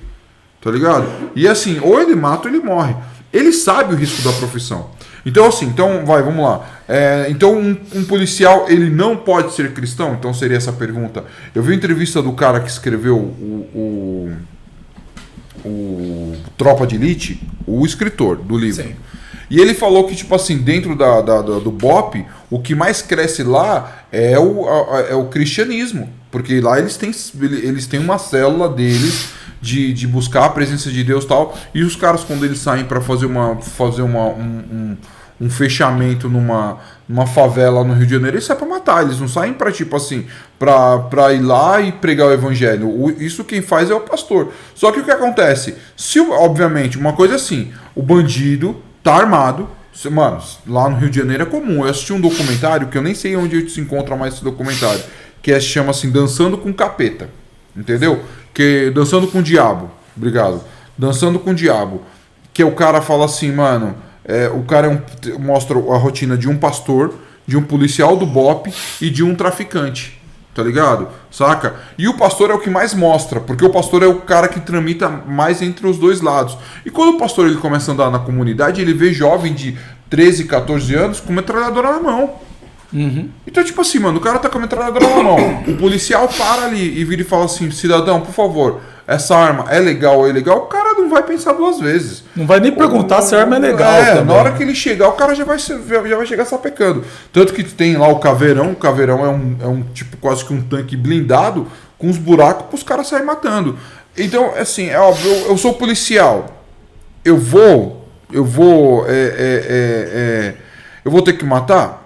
Tá ligado? E assim, ou ele mata ou ele morre. Ele sabe o risco da profissão. Então assim, vamos lá. Então um policial, ele não pode ser cristão? Então seria essa pergunta. Eu vi a entrevista do cara que escreveu o Tropa de Elite, o escritor do livro. Sim. E ele falou que, tipo assim, dentro do BOPE, o que mais cresce lá é o cristianismo. Porque lá eles têm uma célula deles de buscar a presença de Deus e tal. E os caras, quando eles saem para fazer um fechamento numa favela no Rio de Janeiro, eles saem pra matar. Eles não saem pra, tipo assim, pra ir lá e pregar o evangelho. Isso quem faz é o pastor. Só que o que acontece? Obviamente, uma coisa assim, o bandido tá armado. Mano, lá no Rio de Janeiro é comum. Eu assisti um documentário, que eu nem sei onde se encontra mais esse documentário, que se chama assim, Dançando com Capeta. Entendeu? Dançando com o Diabo. Obrigado. Dançando com o Diabo. Que o cara fala assim, mano, o cara mostra a rotina de um pastor, de um policial do BOPE e de um traficante. Tá ligado? Saca? E o pastor é o que mais mostra, porque o pastor é o cara que tramita mais entre os dois lados. E quando o pastor ele começa a andar na comunidade, ele vê jovem de 13, 14 anos com metralhadora na mão. Uhum. Então, tipo assim, mano, o cara tá com a metralhadora na mão. O policial para ali e vira e fala assim, cidadão, por favor, essa arma é legal ou é ilegal? O cara não vai pensar duas vezes. Não vai nem perguntar se a arma é legal. Na hora que ele chegar, o cara já vai chegar sapecando. Tanto que tem lá o Caveirão. O Caveirão é um tipo quase que um tanque blindado com uns buracos pros caras saírem matando. Então, assim, é óbvio, eu sou policial. Eu vou ter que matar?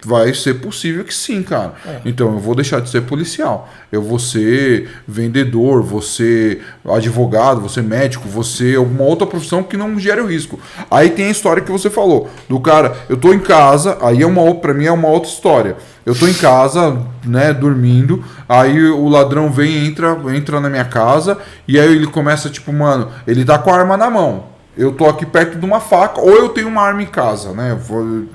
Vai ser possível que sim, cara. Então eu vou deixar de ser policial. Eu vou ser vendedor, vou ser advogado, vou ser médico, vou ser alguma outra profissão que não gere o risco. Aí tem a história que você falou, do cara, eu tô em casa, aí pra mim é uma outra história. Eu tô em casa, né, dormindo, aí o ladrão vem, entra na minha casa, e aí ele começa, tipo, mano, ele tá com a arma na mão. Eu tô aqui perto de uma faca, ou eu tenho uma arma em casa, né?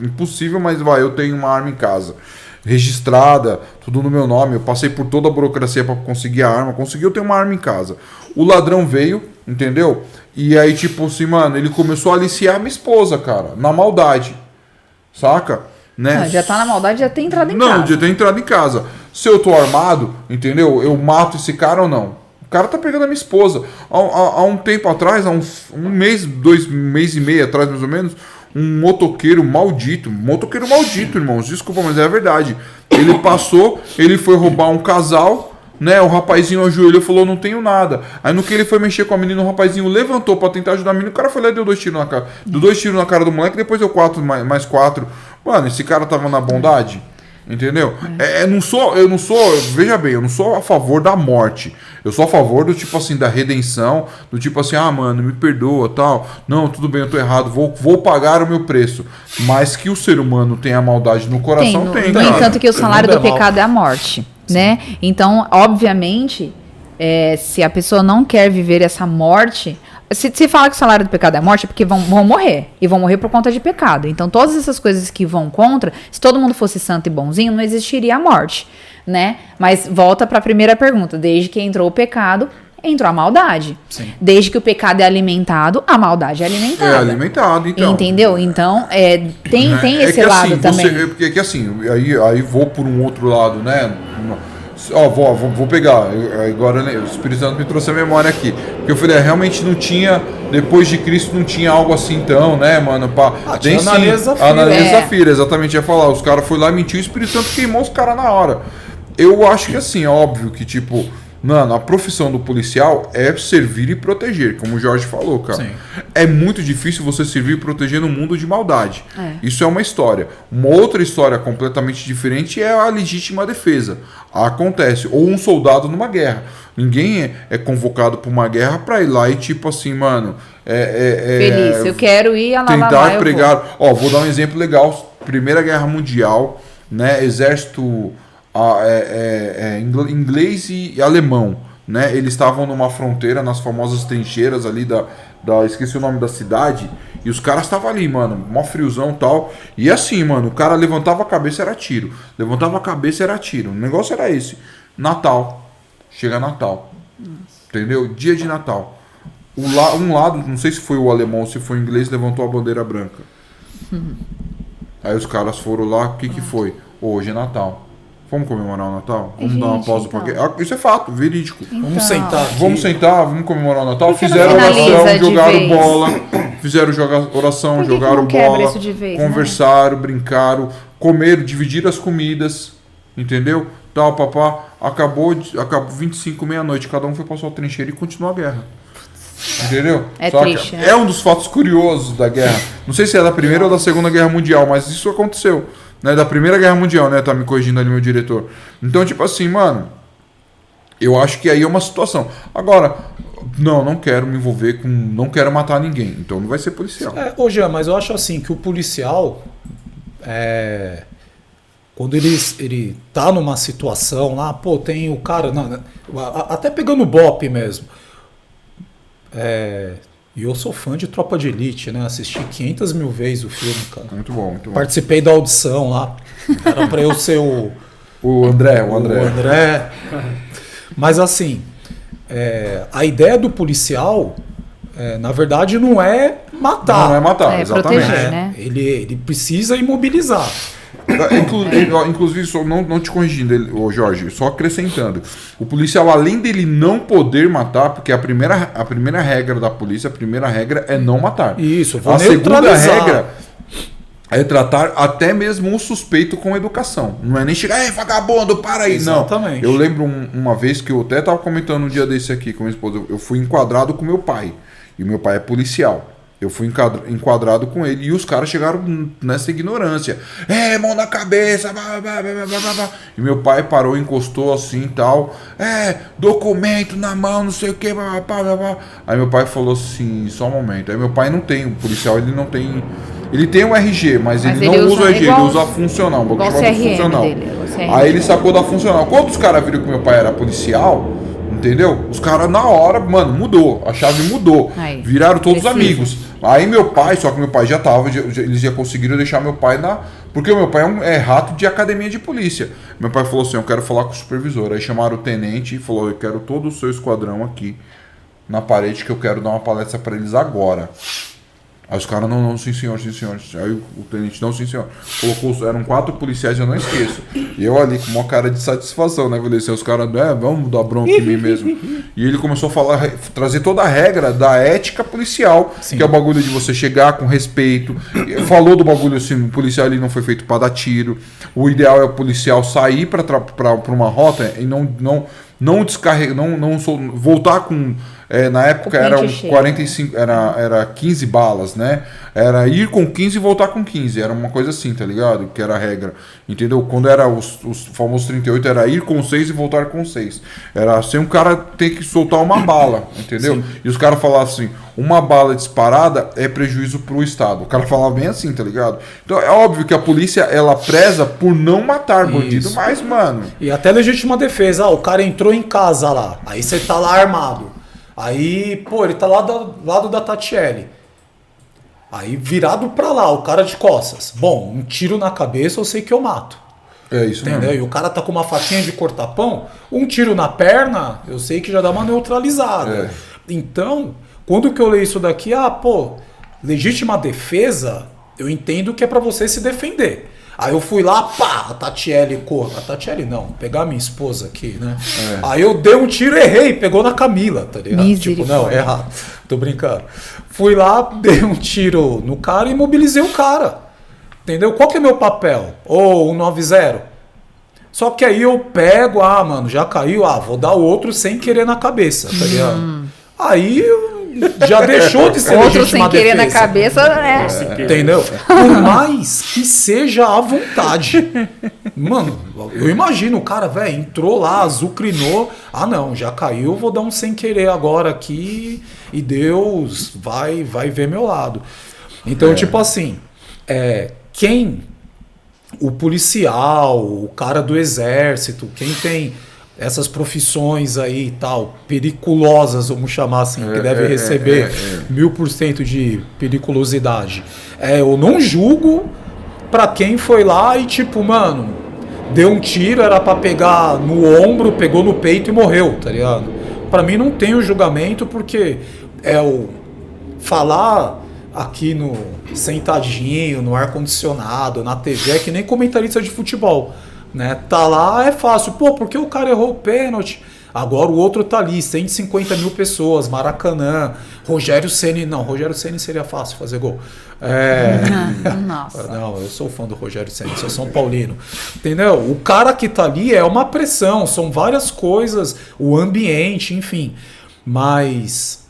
Impossível, mas eu tenho uma arma em casa. Registrada, tudo no meu nome. Eu passei por toda a burocracia para conseguir a arma. Eu tenho uma arma em casa. O ladrão veio, entendeu? E aí, tipo assim, mano, ele começou a aliciar minha esposa, cara, na maldade. Saca? Né? Já tá na maldade, já tem entrado em casa. Não, já tem entrado em casa. Se eu tô armado, entendeu? Eu mato esse cara ou não? O cara tá pegando a minha esposa. Há um tempo atrás, há um mês, 2 meses e meio atrás, mais ou menos, um motoqueiro maldito, irmãos, desculpa, mas é a verdade. Ele passou, ele foi roubar um casal, né? O rapazinho ajoelhou e falou, não tenho nada. Aí no que ele foi mexer com a menina, o rapazinho levantou pra tentar ajudar a menina, o cara foi lá e deu 2 tiros na cara. Deu 2 tiros na cara do moleque, depois deu 4, mais 4. Mano, esse cara tava na bondade. Entendeu? Eu não sou, veja bem, eu não sou a favor da morte. Eu sou a favor do tipo assim, da redenção, do tipo assim, mano, me perdoa, tal. Não, tudo bem, eu tô errado, vou pagar o meu preço. Mas que o ser humano tenha maldade no coração, tem. No entanto que o salário do pecado é a morte, né? Então, obviamente, se a pessoa não quer viver essa morte... Se fala que o salário do pecado é a morte, é porque vão morrer. E vão morrer por conta de pecado. Então, todas essas coisas que vão contra, se todo mundo fosse santo e bonzinho, não existiria a morte, né? Mas volta para a primeira pergunta. Desde que entrou o pecado, entrou a maldade. Sim. Desde que o pecado é alimentado, a maldade é alimentada. É alimentado, então. Entendeu? Então, tem esse que lado assim, também. Porque que assim, aí vou por um outro lado, né? Ó, vou pegar. Agora o Espírito Santo me trouxe a memória aqui. Porque eu falei, realmente não tinha, depois de Cristo não tinha algo assim tão, né, mano? Tinha Ananias e Zafira. Ananias e Zafira, exatamente, ia falar. Os caras foram lá, mentiu, o Espírito Santo queimou os caras na hora. Eu acho que assim, óbvio que tipo, mano, a profissão do policial é servir e proteger, como o Jorge falou, cara. Sim. É muito difícil você servir e proteger num mundo de maldade. É. Isso é uma história. Uma outra história completamente diferente é a legítima defesa. Acontece. Ou um soldado numa guerra. Ninguém é convocado para uma guerra para ir lá e tipo assim, mano... Feliz, eu quero ir a lá, tentar pregar... Ó, vou dar um exemplo legal. Primeira Guerra Mundial, né? Exército inglês e alemão, né? Eles estavam numa fronteira, nas famosas trincheiras ali esqueci o nome da cidade, e os caras estavam ali, mano, mó friozão e tal, e assim, mano, o cara levantava a cabeça, era tiro, levantava a cabeça, era tiro, o negócio era esse. Natal, chega Natal, entendeu? Dia de Natal, um lado, não sei se foi o alemão ou se foi o inglês, levantou a bandeira branca. Aí os caras foram lá, o que foi? Hoje é Natal. Vamos comemorar o Natal? Vamos dar uma pausa então. pra... Isso é fato, verídico. Vamos sentar aqui. Vamos sentar, vamos comemorar o Natal. Por que Fizeram não finaliza oração, de jogaram vez? bola. Fizeram oração, Por que jogaram não quebra bola. isso de vez, né? Conversaram, brincaram, comeram, dividiram as comidas. Entendeu? Tal, papá. Acabou 25, meia-noite. Cada um foi pra sua trincheira e continuou a guerra. Entendeu? É Só triste, que né? é um dos fatos curiosos da guerra. Não sei se é da Primeira ou da Segunda Guerra Mundial, mas isso aconteceu. Né, da Primeira Guerra Mundial, né? Tá me corrigindo ali meu diretor. Então, tipo assim, mano, eu acho que aí é uma situação. Agora, não quero me envolver com... Não quero matar ninguém. Então não vai ser policial. Ô Jean, mas eu acho assim que o policial, quando ele tá numa situação lá, pô, tem o cara... até pegando bope mesmo. E eu sou fã de Tropa de Elite, né? Assisti 500 mil vezes o filme, cara. Muito bom, muito bom. Participei da audição lá. Era pra eu ser O André. o André. Mas assim, a ideia do policial, na verdade, não é matar. Não é matar, exatamente. Proteger, né? Ele precisa imobilizar. Inclusive, só não te corrigindo, ô Jorge, só acrescentando. O policial, além dele não poder matar, porque a primeira regra da polícia, a primeira regra é não matar. Isso, vou a segunda neutralizar. regra é tratar até mesmo um suspeito com educação. Não é nem chegar, ei, vagabundo, para aí. Exatamente. Não. Eu lembro uma vez que eu até estava comentando um dia desse aqui com minha esposa, eu fui enquadrado com meu pai. E meu pai é policial. Eu fui enquadrado com ele e os caras chegaram nessa ignorância. Mão na cabeça. E meu pai parou, encostou assim e tal. Documento na mão, não sei o que. Aí meu pai falou assim, só um momento. Aí meu pai não tem, o policial ele não tem... Ele tem um RG, mas ele não usa o RG, ele usa a funcional. Um igual o bagulho chamado CRM funcional. dele, o CRM. Aí ele sacou da funcional. Quando os caras viram que meu pai era policial... Entendeu? Os caras na hora, mano, mudou. A chave mudou. Aí, viraram todos precisa. amigos. Aí meu pai, só que meu pai já tava, eles já conseguiram deixar meu pai na... Porque o meu pai é rato de academia de polícia. Meu pai falou assim, eu quero falar com o supervisor. Aí chamaram o tenente e falou, eu quero todo o seu esquadrão aqui na parede que eu quero dar uma palestra pra eles agora. Aí os caras, não, sim senhor. Aí o tenente, não, sim senhor. Colocou, eram 4 policiais, eu não esqueço. E eu ali com uma cara de satisfação, né? Falei assim, os caras, vamos dar bronca em mim mesmo. E ele começou a falar, trazer toda a regra da ética policial, Sim. que é o bagulho de você chegar com respeito. Falou do bagulho assim, o policial ali não foi feito para dar tiro. O ideal é o policial sair para uma rota e não descarregar, voltar com... na época eram 45, era 15 balas, né? Era ir com 15 e voltar com 15. Era uma coisa assim, tá ligado? Que era a regra. Entendeu? Quando era os famosos 38, era ir com 6 e voltar com 6. Era assim, um cara tem que soltar uma bala, entendeu? Sim. E os caras falavam assim, uma bala disparada é prejuízo pro Estado. O cara falava bem assim, tá ligado? Então é óbvio que a polícia, ela preza por não matar bandido, Isso. mas, mano... E até legítima defesa. O cara entrou em casa lá. Aí você tá lá armado. Aí, pô, ele tá lá do lado da Tatiele. Aí virado pra lá, o cara de costas. Bom, um tiro na cabeça eu sei que eu mato. É isso entendeu? mesmo. E o cara tá com uma faquinha de cortar pão, um tiro na perna, eu sei que já dá uma neutralizada. É. Então, quando que eu leio isso daqui, legítima defesa, eu entendo que é pra você se defender. Aí eu fui lá, pá, a Tatiele não, pegar a minha esposa aqui, né? Aí eu dei um tiro, errei, pegou na Camila, tá ligado? Tipo, não, é errado, tô brincando. Fui lá, dei um tiro no cara e imobilizei o cara, entendeu? Qual que é meu papel? Ou 190? Só que aí eu pego, mano, já caiu, vou dar outro sem querer na cabeça, tá ligado? Aí já deixou de ser outro legítima sem querer defesa. na cabeça, né? Entendeu? Por mais que seja à vontade. Mano, eu imagino o cara, velho, entrou lá, azucrinou. Não, já caiu, vou dar um sem querer agora aqui e Deus vai ver meu lado. Então, tipo assim, o policial, o cara do exército, quem tem essas profissões aí e tal, periculosas, vamos chamar assim, que deve receber 1000% de periculosidade. Eu não julgo pra quem foi lá e tipo, mano, deu um tiro, era pra pegar no ombro, pegou no peito e morreu, tá ligado? Pra mim não tem o julgamento, porque o falar aqui no sentadinho, no ar-condicionado, na TV, é que nem comentarista de futebol. Né? Tá lá, é fácil. Porque o cara errou o pênalti. Agora o outro tá ali, 150 mil pessoas, Maracanã, Rogério Ceni. Não, Rogério Ceni seria fácil fazer gol. Nossa. Não, eu sou fã do Rogério Ceni, sou São Paulino. Entendeu? O cara que tá ali é uma pressão, são várias coisas, o ambiente, enfim. Mas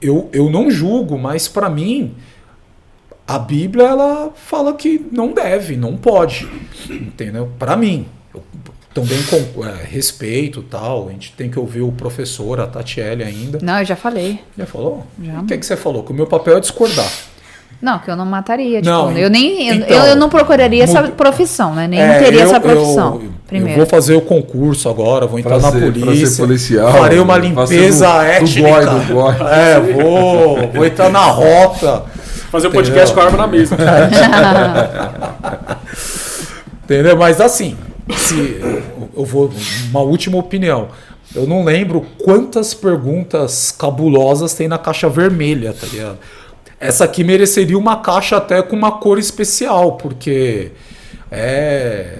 eu não julgo, mas pra mim a Bíblia, ela fala que não deve, não pode, entendeu? Para mim, eu também respeito tal, a gente tem que ouvir o professor, a Tatiele ainda. Não, eu já falei. Já falou? Já. O que você falou? Que o meu papel é discordar. Não, que eu não mataria. Não, tipo, então, eu não procuraria essa profissão, né? Nem teria essa profissão. Eu vou fazer o concurso agora, vou entrar na polícia. Pra ser policial. Farei uma limpeza étnica. Do goi. Vou entrar na rota. Fazer um podcast com a arma na mesa. Entendeu? Mas assim, eu vou. Uma última opinião. Eu não lembro quantas perguntas cabulosas tem na caixa vermelha, tá ligado? Essa aqui mereceria uma caixa até com uma cor especial, porque é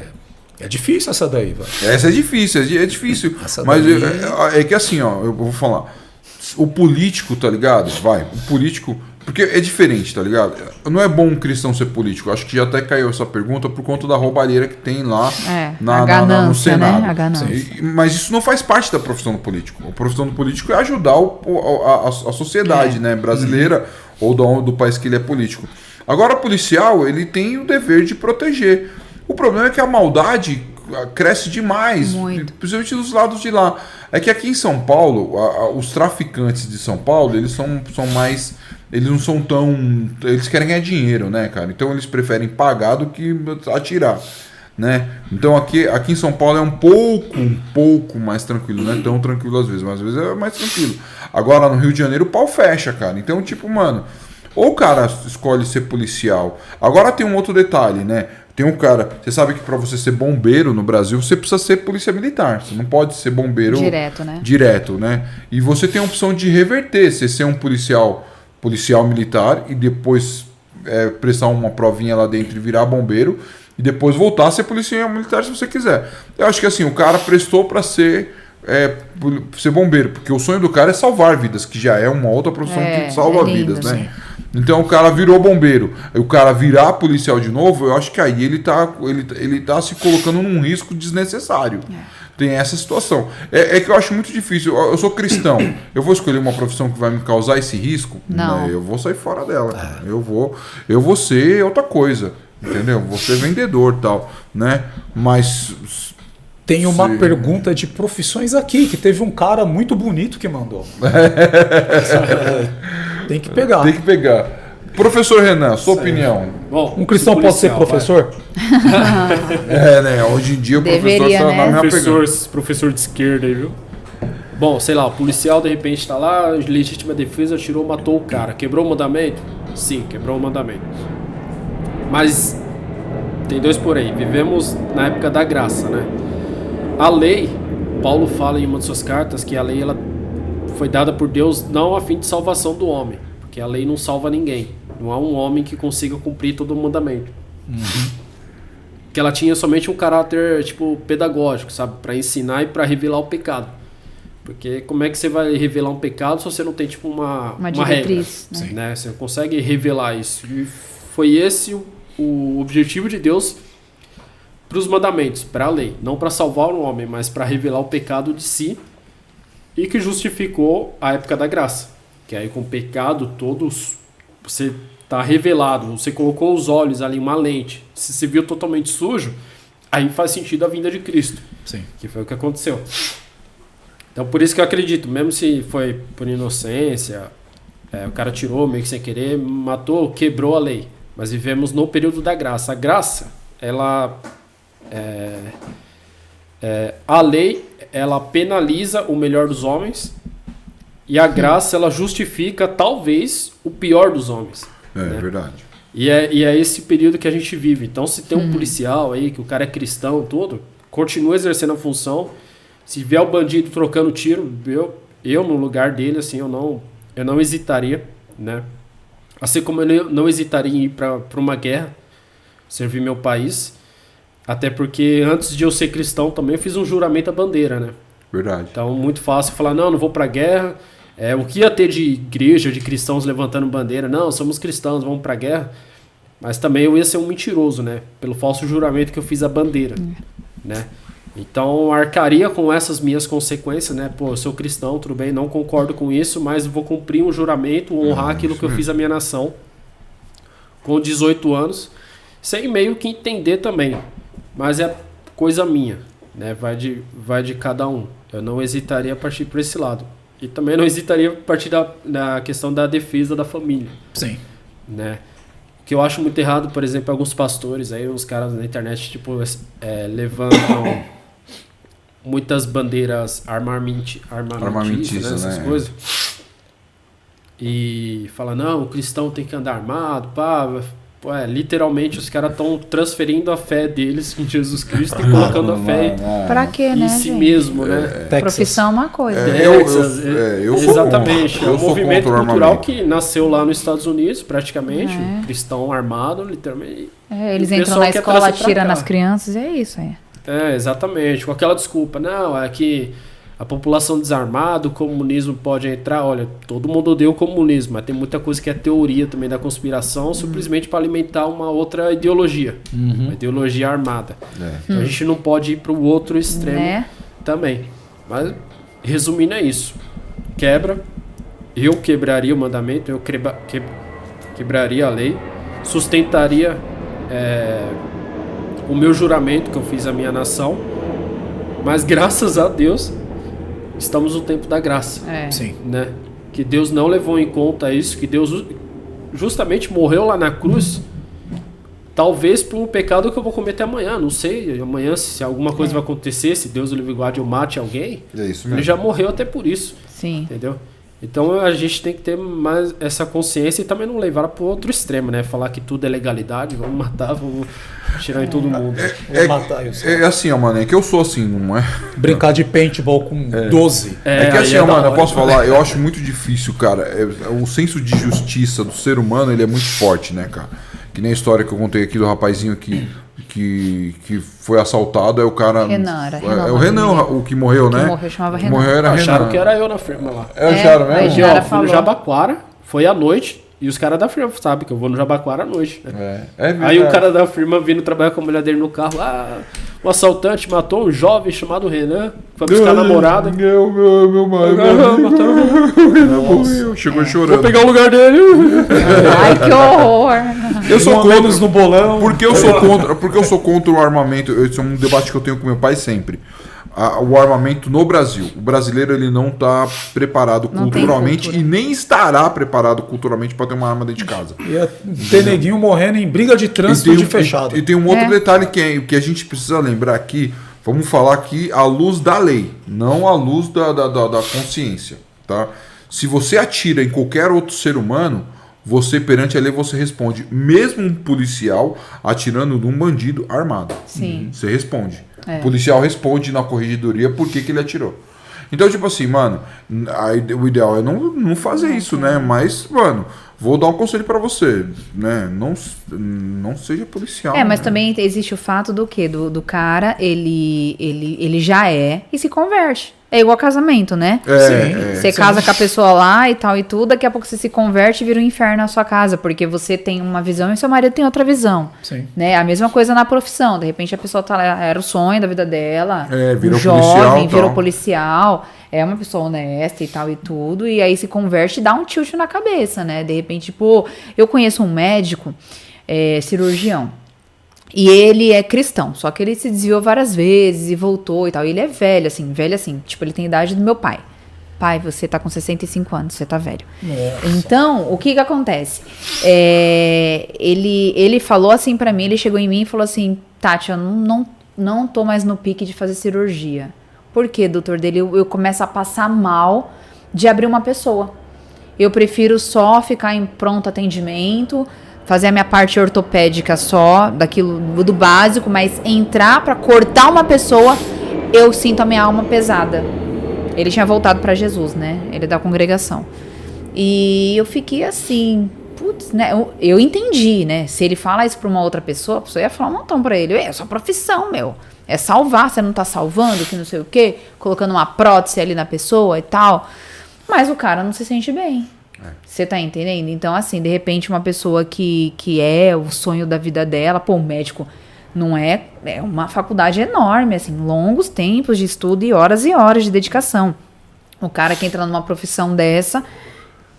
difícil essa daí, velho. Essa é difícil, é difícil. Essa mas daí... é que assim, ó, eu vou falar. O político, tá ligado? O político. Porque é diferente, tá ligado? Não é bom um cristão ser político. Acho que já até caiu essa pergunta por conta da roubalheira que tem lá a ganância, no Senado. né? A ganância. Mas isso não faz parte da profissão do político. A profissão do político é ajudar a sociedade né, brasileira ou do país que ele é político. Agora, o policial, ele tem o dever de proteger. O problema é que a maldade cresce demais, muito. Principalmente dos lados de lá. É que aqui em São Paulo, os traficantes de São Paulo, eles são mais... Eles não são tão... Eles querem ganhar dinheiro, né, cara? Então eles preferem pagar do que atirar, né? Então aqui em São Paulo é um pouco mais tranquilo. Não é tão tranquilo às vezes é mais tranquilo. Agora no Rio de Janeiro o pau fecha, cara. Então, tipo, mano... Ou o cara escolhe ser policial. Agora tem um outro detalhe, né? Tem um cara... Você sabe que pra você ser bombeiro no Brasil, você precisa ser polícia militar. Você não pode ser bombeiro... Direto, né? E você tem a opção de reverter. Você ser um policial militar e depois prestar uma provinha lá dentro e virar bombeiro e depois voltar a ser policial militar se você quiser. Eu acho que assim, o cara prestou para ser bombeiro, porque o sonho do cara é salvar vidas, que já é uma outra profissão que salva vidas, né? Sim. Então o cara virou bombeiro, o cara virar policial de novo, eu acho que aí ele tá se colocando num risco desnecessário. Tem essa situação. É que eu acho muito difícil. Eu sou cristão. Eu vou escolher uma profissão que vai me causar esse risco? Não. Eu vou sair fora dela. Eu vou ser outra coisa. Entendeu? Vou ser vendedor e tal. Né? Mas... Tem uma pergunta de profissões aqui, que teve um cara muito bonito que mandou. Tem que pegar. Tem que pegar. Professor Renan, sua opinião. Bom, um cristão pode ser professor? Né? Hoje em dia o Deveria, professor tá né? na minha Professor de esquerda aí, viu? Bom, sei lá, o policial de repente tá lá, legítima defesa, atirou, matou o cara. Quebrou o mandamento? Sim, quebrou o mandamento. Mas tem dois porém. Vivemos na época da graça, né? A lei, Paulo fala em uma de suas cartas que a lei ela foi dada por Deus não a fim de salvação do homem, porque a lei não salva ninguém. Não há um homem que consiga cumprir todo o mandamento. Que ela tinha somente um caráter tipo pedagógico, sabe, para ensinar e para revelar o pecado. Porque como é que você vai revelar um pecado se você não tem tipo uma diretriz, regra, né? Você não consegue revelar isso. E foi esse o objetivo de Deus para os mandamentos, para a lei, não para salvar o homem, mas para revelar o pecado de si, e que justificou a época da graça. Que aí com o pecado todos você está revelado, você colocou os olhos ali, uma lente, se você viu totalmente sujo, aí faz sentido a vinda de Cristo. Sim. Que foi o que aconteceu. Então por isso que eu acredito, mesmo se foi por inocência, o cara tirou meio que sem querer, matou, quebrou a lei. Mas vivemos no período da graça. A graça, ela... a lei, ela penaliza o melhor dos homens, e a graça, ela justifica talvez o pior dos homens. Né? Verdade. E é esse período que a gente vive. Então se tem um policial aí, que o cara é cristão, tudo, continua exercendo a função. Se vier o bandido trocando tiro, eu no lugar dele, assim, eu não hesitaria, né? Assim como eu não hesitaria em ir para uma guerra, servir meu país, até porque antes de eu ser cristão também eu fiz um juramento à bandeira, né? Verdade. Então muito fácil falar, não vou para a guerra, o que ia ter de igreja, de cristãos levantando bandeira, não, somos cristãos, vamos para a guerra, mas também eu ia ser um mentiroso, né? Pelo falso juramento que eu fiz à bandeira, né? Então arcaria com essas minhas consequências, né? Pô, eu sou cristão, tudo bem, não concordo com isso, mas vou cumprir um juramento, honrar aquilo que eu fiz à minha nação com 18 anos, sem meio que entender também, mas é coisa minha, né? Vai de cada um. Eu não hesitaria a partir por esse lado. E também não hesitaria a partir da questão da defesa da família. Sim. Né? O que eu acho muito errado, por exemplo, alguns pastores, aí uns caras na internet tipo, levantam muitas bandeiras armamentistas, né? Essas coisas. E fala, não, o cristão tem que andar armado, pá. Literalmente os caras estão transferindo a fé deles em Jesus Cristo e colocando a fé pra quê, né, em si gente? mesmo, né? Profissão é uma coisa. Eu sou exatamente. Contra. É um movimento cultural que nasceu lá nos Estados Unidos, praticamente. Um cristão armado, literalmente. Eles entram na escola, atiram nas crianças, e é isso aí. Exatamente. Com aquela desculpa, não, é que a população desarmada, o comunismo pode entrar. Olha, todo mundo odeia o comunismo, mas tem muita coisa que é teoria também da conspiração, simplesmente para alimentar uma outra ideologia, uma ideologia armada. Então a gente não pode ir para o outro extremo também. Mas, resumindo, é isso. Eu quebraria o mandamento, eu quebraria a lei, sustentaria o meu juramento que eu fiz à minha nação, mas graças a Deus estamos no tempo da graça. Sim. Né? Que Deus não levou em conta isso, que Deus justamente morreu lá na cruz, talvez por um pecado que eu vou cometer amanhã, não sei, amanhã se alguma coisa vai acontecer, se Deus o livre guarde eu mate alguém, ele já morreu até por isso. Sim. Entendeu? Então a gente tem que ter mais essa consciência e também não levar para o outro extremo, né? Falar que tudo é legalidade, vamos matar, vamos tirar em todo mundo. É assim, mano, é que eu sou assim, não é? Brincar de paintball com 12. É que assim, mano, eu posso falar, eu acho muito difícil, cara. O senso de justiça do ser humano, ele é muito forte, né, cara? Que nem a história que eu contei aqui do rapazinho que foi assaltado, é o cara... o Renan, o que morreu, né? Morreu, chamava Renan. Morreu era Acharam Renan. que era eu na firma lá. Acharam mesmo? Fui no Jabaquara, foi à noite, e os caras da firma sabem que eu vou no Jabaquara à noite. Né? Aí o cara da firma vindo trabalhar com a mulher dele no carro, um assaltante matou um jovem chamado Renan, foi buscar a namorada. Meu marido. Chegou chorando. Vou pegar o lugar dele. Ai, que horror. Eu sou contra no bolão. Porque eu sou contra o armamento. Esse é um debate que eu tenho com meu pai sempre. O armamento no Brasil. O brasileiro ele não está preparado culturalmente e nem estará preparado culturalmente para ter uma arma dentro de casa. Ia ter neguinho morrendo em briga de trânsito de fechado. E tem um outro detalhe que a gente precisa lembrar aqui. Vamos falar aqui à luz da lei, não à luz da consciência. Tá? Se você atira em qualquer outro ser humano, você perante a lei você responde. Mesmo um policial atirando num bandido armado. Sim. Você responde. O policial responde na corregedoria por que ele atirou. Então, tipo assim, mano, o ideal é não fazer isso, né? Mas, mano, vou dar um conselho pra você, né? Não seja policial. Mas né? também existe o fato do quê? Do cara, ele já é e se converte. É igual casamento, né? Você casa com a pessoa lá e tal e tudo, daqui a pouco você se converte e vira um inferno na sua casa, porque você tem uma visão e seu marido tem outra visão. Sim. Né? A mesma coisa na profissão. De repente a pessoa tá lá, era o sonho da vida dela. Virou jovem, policial, virou tal. policial, é uma pessoa honesta e tal e tudo, e aí se converte e dá um tilt na cabeça, né? De repente, tipo, eu conheço um médico, cirurgião. E ele é cristão, só que ele se desviou várias vezes e voltou e tal. E ele é velho assim, tipo, ele tem a idade do meu pai. Pai, você tá com 65 anos, você tá velho. Nossa. Então, o que acontece? Ele falou assim pra mim, ele chegou em mim e falou assim, Tati, eu não tô mais no pique de fazer cirurgia. Por quê, doutor dele? Eu começo a passar mal de abrir uma pessoa. Eu prefiro só ficar em pronto atendimento, fazer a minha parte ortopédica só, daquilo do básico, mas entrar pra cortar uma pessoa, eu sinto a minha alma pesada. Ele tinha voltado pra Jesus, né? Ele é da congregação. E eu fiquei assim, putz, né? Eu entendi, né? Se ele fala isso pra uma outra pessoa, a pessoa ia falar um montão pra ele. É sua profissão, meu. É salvar, você não tá salvando, que não sei o quê, colocando uma prótese ali na pessoa e tal. Mas o cara não se sente bem. Você tá entendendo? Então, assim, de repente, uma pessoa que é o sonho da vida dela, pô, o médico não é uma faculdade enorme, assim, longos tempos de estudo e horas de dedicação. O cara que entra numa profissão dessa,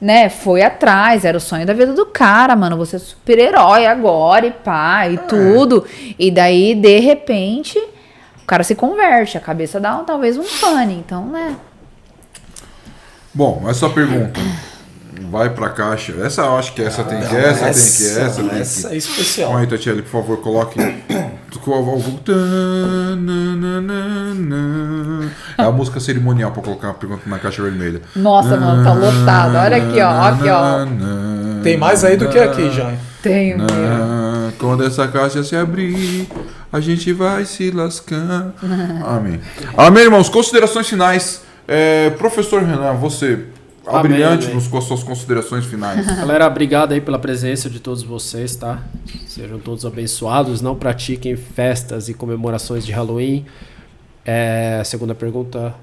né, foi atrás, era o sonho da vida do cara, mano, você é super-herói agora e pá, e tudo. E daí, de repente, o cara se converte, a cabeça dá talvez um pane, então, né. Bom, essa pergunta vai pra caixa. Essa eu acho que essa tem que, essa é especial. Bom, aí, Tatiele, por favor, coloque. É a música cerimonial pra colocar uma pergunta na caixa vermelha. Nossa, mano, tá lotado. Olha aqui, ó. Tem mais aí do que aqui já. Tenho. Quando essa caixa se abrir, a gente vai se lascar. Amém. Amém, irmãos. Considerações finais. Professor Renan, você... brilhante com as suas considerações finais. Galera, obrigado aí pela presença de todos vocês, tá? Sejam todos abençoados. Não pratiquem festas e comemorações de Halloween. Segunda pergunta.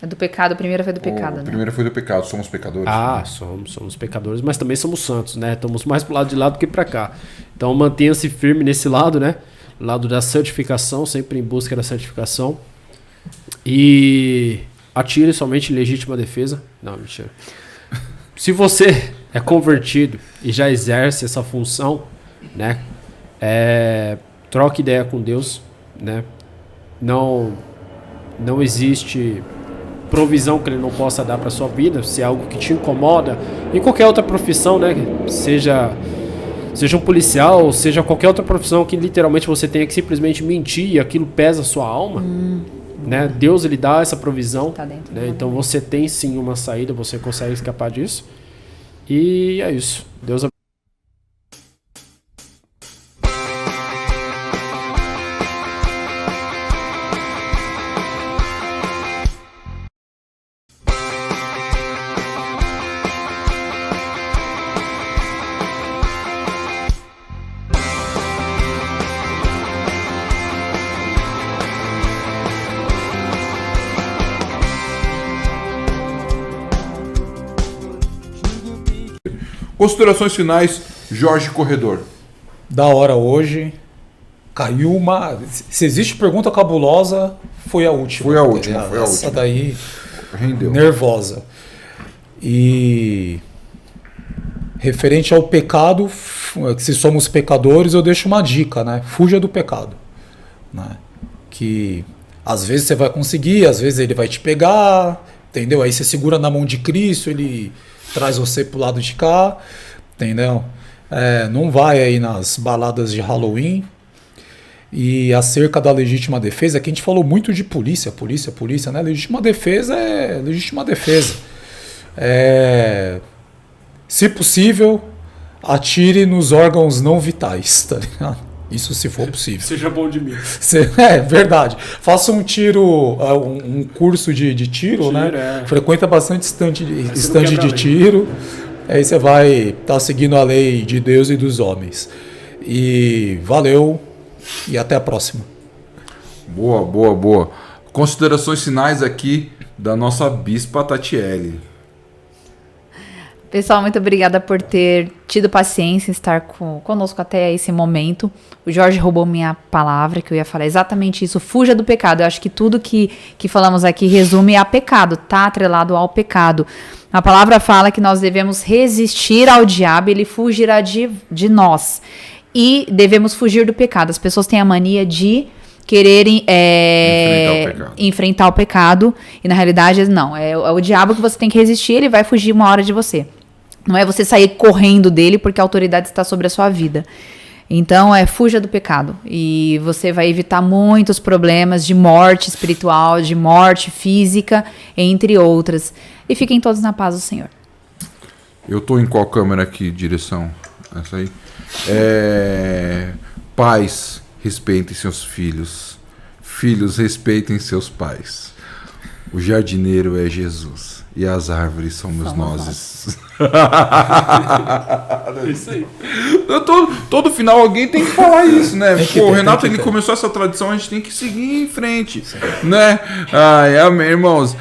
É do pecado, a primeira foi do pecado, né? A primeira foi do pecado, somos pecadores. Somos pecadores, mas também somos santos, né? Estamos mais pro lado de lá do que pra cá. Então mantenha-se firme nesse lado, né? Lado da santificação, sempre em busca da santificação. E... atire somente em legítima defesa. Não, mentira. Se você é convertido e já exerce essa função, né? Troque ideia com Deus, né? Não existe provisão que Ele não possa dar para sua vida, se é algo que te incomoda. Em qualquer outra profissão, né? Seja um policial, seja qualquer outra profissão que literalmente você tenha que simplesmente mentir e aquilo pesa a sua alma. Né? Deus, ele dá essa provisão, tá dentro, né? Então você tem sim uma saída, você consegue escapar disso. E é isso. Deus abençoe. Considerações finais, Jorge Corredor. Da hora hoje. Caiu uma... Se existe pergunta cabulosa, foi a última. Foi a última. Essa daí... rendeu. Nervosa. E... referente ao pecado, se somos pecadores, eu deixo uma dica, né? Fuja do pecado. Né? Que às vezes você vai conseguir, às vezes ele vai te pegar, entendeu? Aí você segura na mão de Cristo, ele... traz você pro lado de cá, entendeu? Não vai aí nas baladas de Halloween. E acerca da legítima defesa, aqui a gente falou muito de polícia, né? Legítima defesa é legítima defesa. Se possível, atire nos órgãos não vitais, tá ligado? Isso se for possível. Seja bom de mim. É verdade. Faça um tiro, um curso de tiro, né? Frequenta bastante estande de tiro. Aí você vai estar seguindo a lei de Deus e dos homens. E valeu e até a próxima. Boa. Considerações finais aqui da nossa bispa Tatiele. Pessoal, muito obrigada por ter tido paciência em estar conosco até esse momento. O Jorge roubou minha palavra, que eu ia falar exatamente isso. Fuja do pecado. Eu acho que tudo que falamos aqui resume a pecado, tá atrelado ao pecado. A palavra fala que nós devemos resistir ao diabo, ele fugirá de nós. E devemos fugir do pecado. As pessoas têm a mania de quererem enfrentar o pecado. E na realidade, não. É o diabo que você tem que resistir, ele vai fugir uma hora de você. Não é você sair correndo dele porque a autoridade está sobre a sua vida. Então, fuja do pecado. E você vai evitar muitos problemas de morte espiritual, de morte física, entre outras. E fiquem todos na paz do Senhor. Eu tô em qual câmera aqui, direção? Essa aí. Pais, respeitem seus filhos. Filhos, respeitem seus pais. O jardineiro é Jesus. E as árvores somos nós. É isso aí. Todo final alguém tem que falar isso, né? O Renato ele começou essa tradição, a gente tem que seguir em frente, né? Amém, irmãos.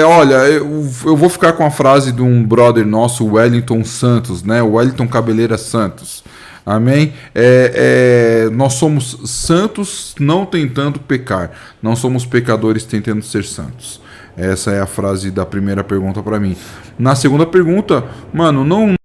Olha, eu vou ficar com a frase de um brother nosso, Wellington Santos, né? Wellington Cabeleira Santos. Amém? Nós somos santos não tentando pecar. Não somos pecadores tentando ser santos. Essa é a frase da primeira pergunta para mim. Na segunda pergunta, mano, não